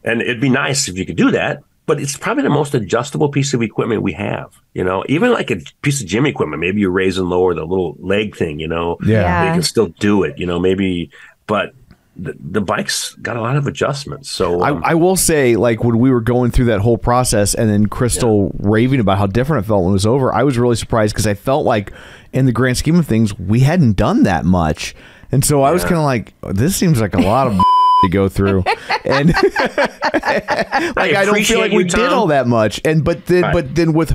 it'd be nice if you could do that. But it's probably the most adjustable piece of equipment we have. Even like a piece of gym equipment, maybe you raise and lower the little leg thing, you can still do it, maybe. But the bike's got a lot of adjustments. So I will say, like, when we were going through that whole process and then Crystal raving about how different it felt when it was over, I was really surprised because I felt like in the grand scheme of things, we hadn't done that much. And so I was kind of like, this seems like a lot of to go through. And I don't feel like we did all that much. But then with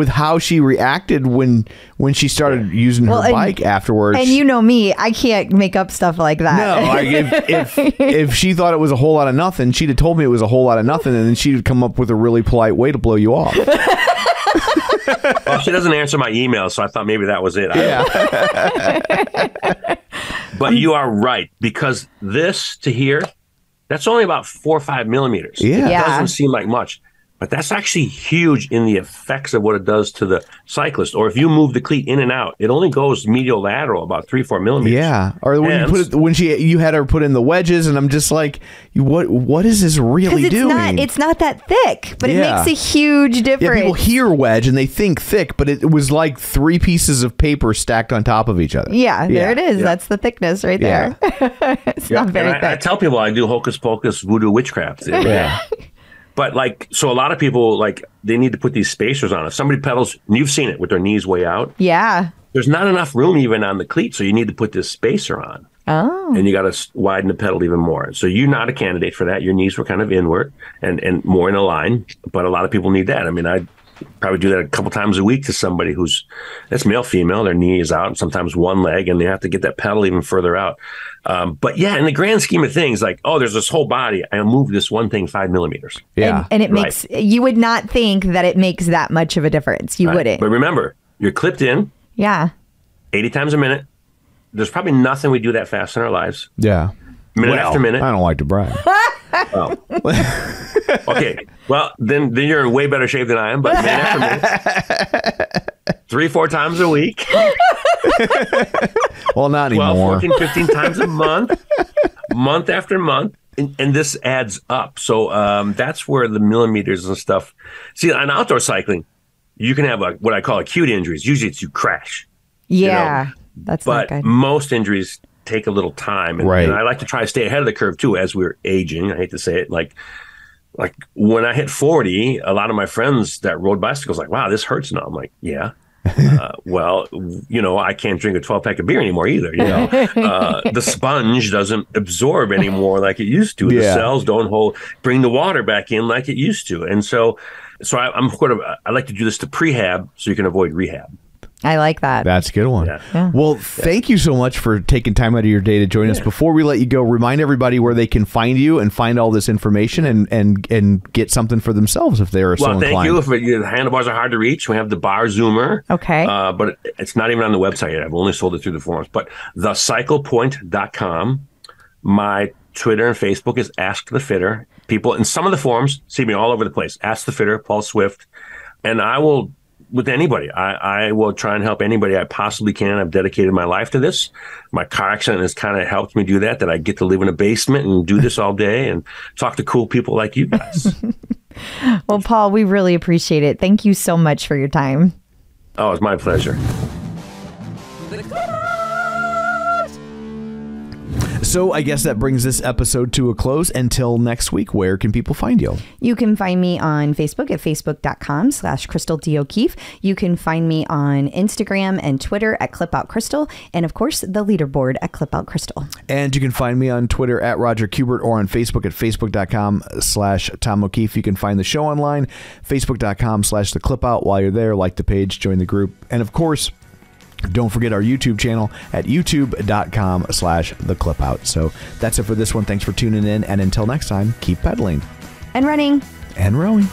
how she reacted when she started using her bike afterwards. And me, I can't make up stuff like that. No, if she thought it was a whole lot of nothing, she'd have told me it was a whole lot of nothing, and then she'd come up with a really polite way to blow you off. Well, she doesn't answer my email, so I thought maybe that was it. But you are right, because this to here, that's only about 4 or 5 millimeters. It doesn't seem like much, but that's actually huge in the effects of what it does to the cyclist. Or if you move the cleat in and out, it only goes medial lateral about 3 or 4 millimeters. Yeah. Or when you had her put in the wedges, and I'm just like, what is this really doing? It's not that thick, but it makes a huge difference. Yeah, people hear wedge and they think thick, but it was like 3 pieces of paper stacked on top of each other. Yeah, there it is. Yeah. That's the thickness right there. It's not very thick. I tell people I do hocus pocus voodoo witchcraft. Yeah. But so a lot of people, they need to put these spacers on. If somebody pedals, and you've seen it with their knees way out. Yeah. There's not enough room even on the cleat, so you need to put this spacer on. Oh. And you got to widen the pedal even more. So you're not a candidate for that. Your knees were kind of inward and more in a line, but a lot of people need that. I mean, I probably do that a couple times a week to somebody that's male, female, their knee is out, and sometimes one leg, and they have to get that pedal even further out. But in the grand scheme of things, there's this whole body. I moved this one thing 5 millimeters. Yeah. And it makes, you would not think that it makes that much of a difference. You wouldn't. But remember, you're clipped in. Yeah. 80 times a minute. There's probably nothing we do that fast in our lives. Yeah. Minute after minute. I don't like to brag. Oh. Okay. Well, then you're in way better shape than I am. But minute after minute, 3-4 times a week. Well, not 12, anymore. 14, 15 times a month, month after month. And this adds up. So that's where the millimeters and stuff. See, on outdoor cycling, you can have what I call acute injuries. Usually it's you crash. Yeah. That's but not good. Most injuries take a little time. And I like to try to stay ahead of the curve, too, as we're aging. I hate to say it. Like when I hit 40, a lot of my friends that rode bicycles wow, this hurts now. I'm like, yeah. Well, I can't drink a 12-pack of beer anymore either. The sponge doesn't absorb anymore like it used to. The cells don't bring the water back in like it used to. And so I like to do this to prehab so you can avoid rehab. I like that. That's a good one. Yeah. Well, thank you so much for taking time out of your day to join us. Before we let you go, remind everybody where they can find you and find all this information and get something for themselves if they're so inclined. Well, thank you. The handlebars are hard to reach. We have the bar zoomer. Okay. But it's not even on the website yet. I've only sold it through the forums. But thecyclepoint.com. My Twitter and Facebook is Ask the Fitter. People in some of the forums see me all over the place. Ask the Fitter, Paul Swift. And I will with anybody. I will try and help anybody I possibly can. I've dedicated my life to this. My car accident has kind of helped me do that I get to live in a basement and do this all day and talk to cool people like you guys. Well, Paul, we really appreciate it. Thank you so much for your time. Oh, it's my pleasure. So I guess that brings this episode to a close. Until next week, where can people find you? You can find me on Facebook at facebook.com/Crystal D. O'Keefe. You can find me on Instagram and Twitter at ClipOutCrystal. And of course, the leaderboard at ClipOutCrystal. And you can find me on Twitter at Roger Kubert or on Facebook at facebook.com/Tom O'Keefe. You can find the show online, facebook.com/The Clipout. While you're there, like the page, join the group. And of course, don't forget our YouTube channel at youtube.com/The Clipout. So that's it for this one. Thanks for tuning in. And until next time, keep pedaling and running and rowing.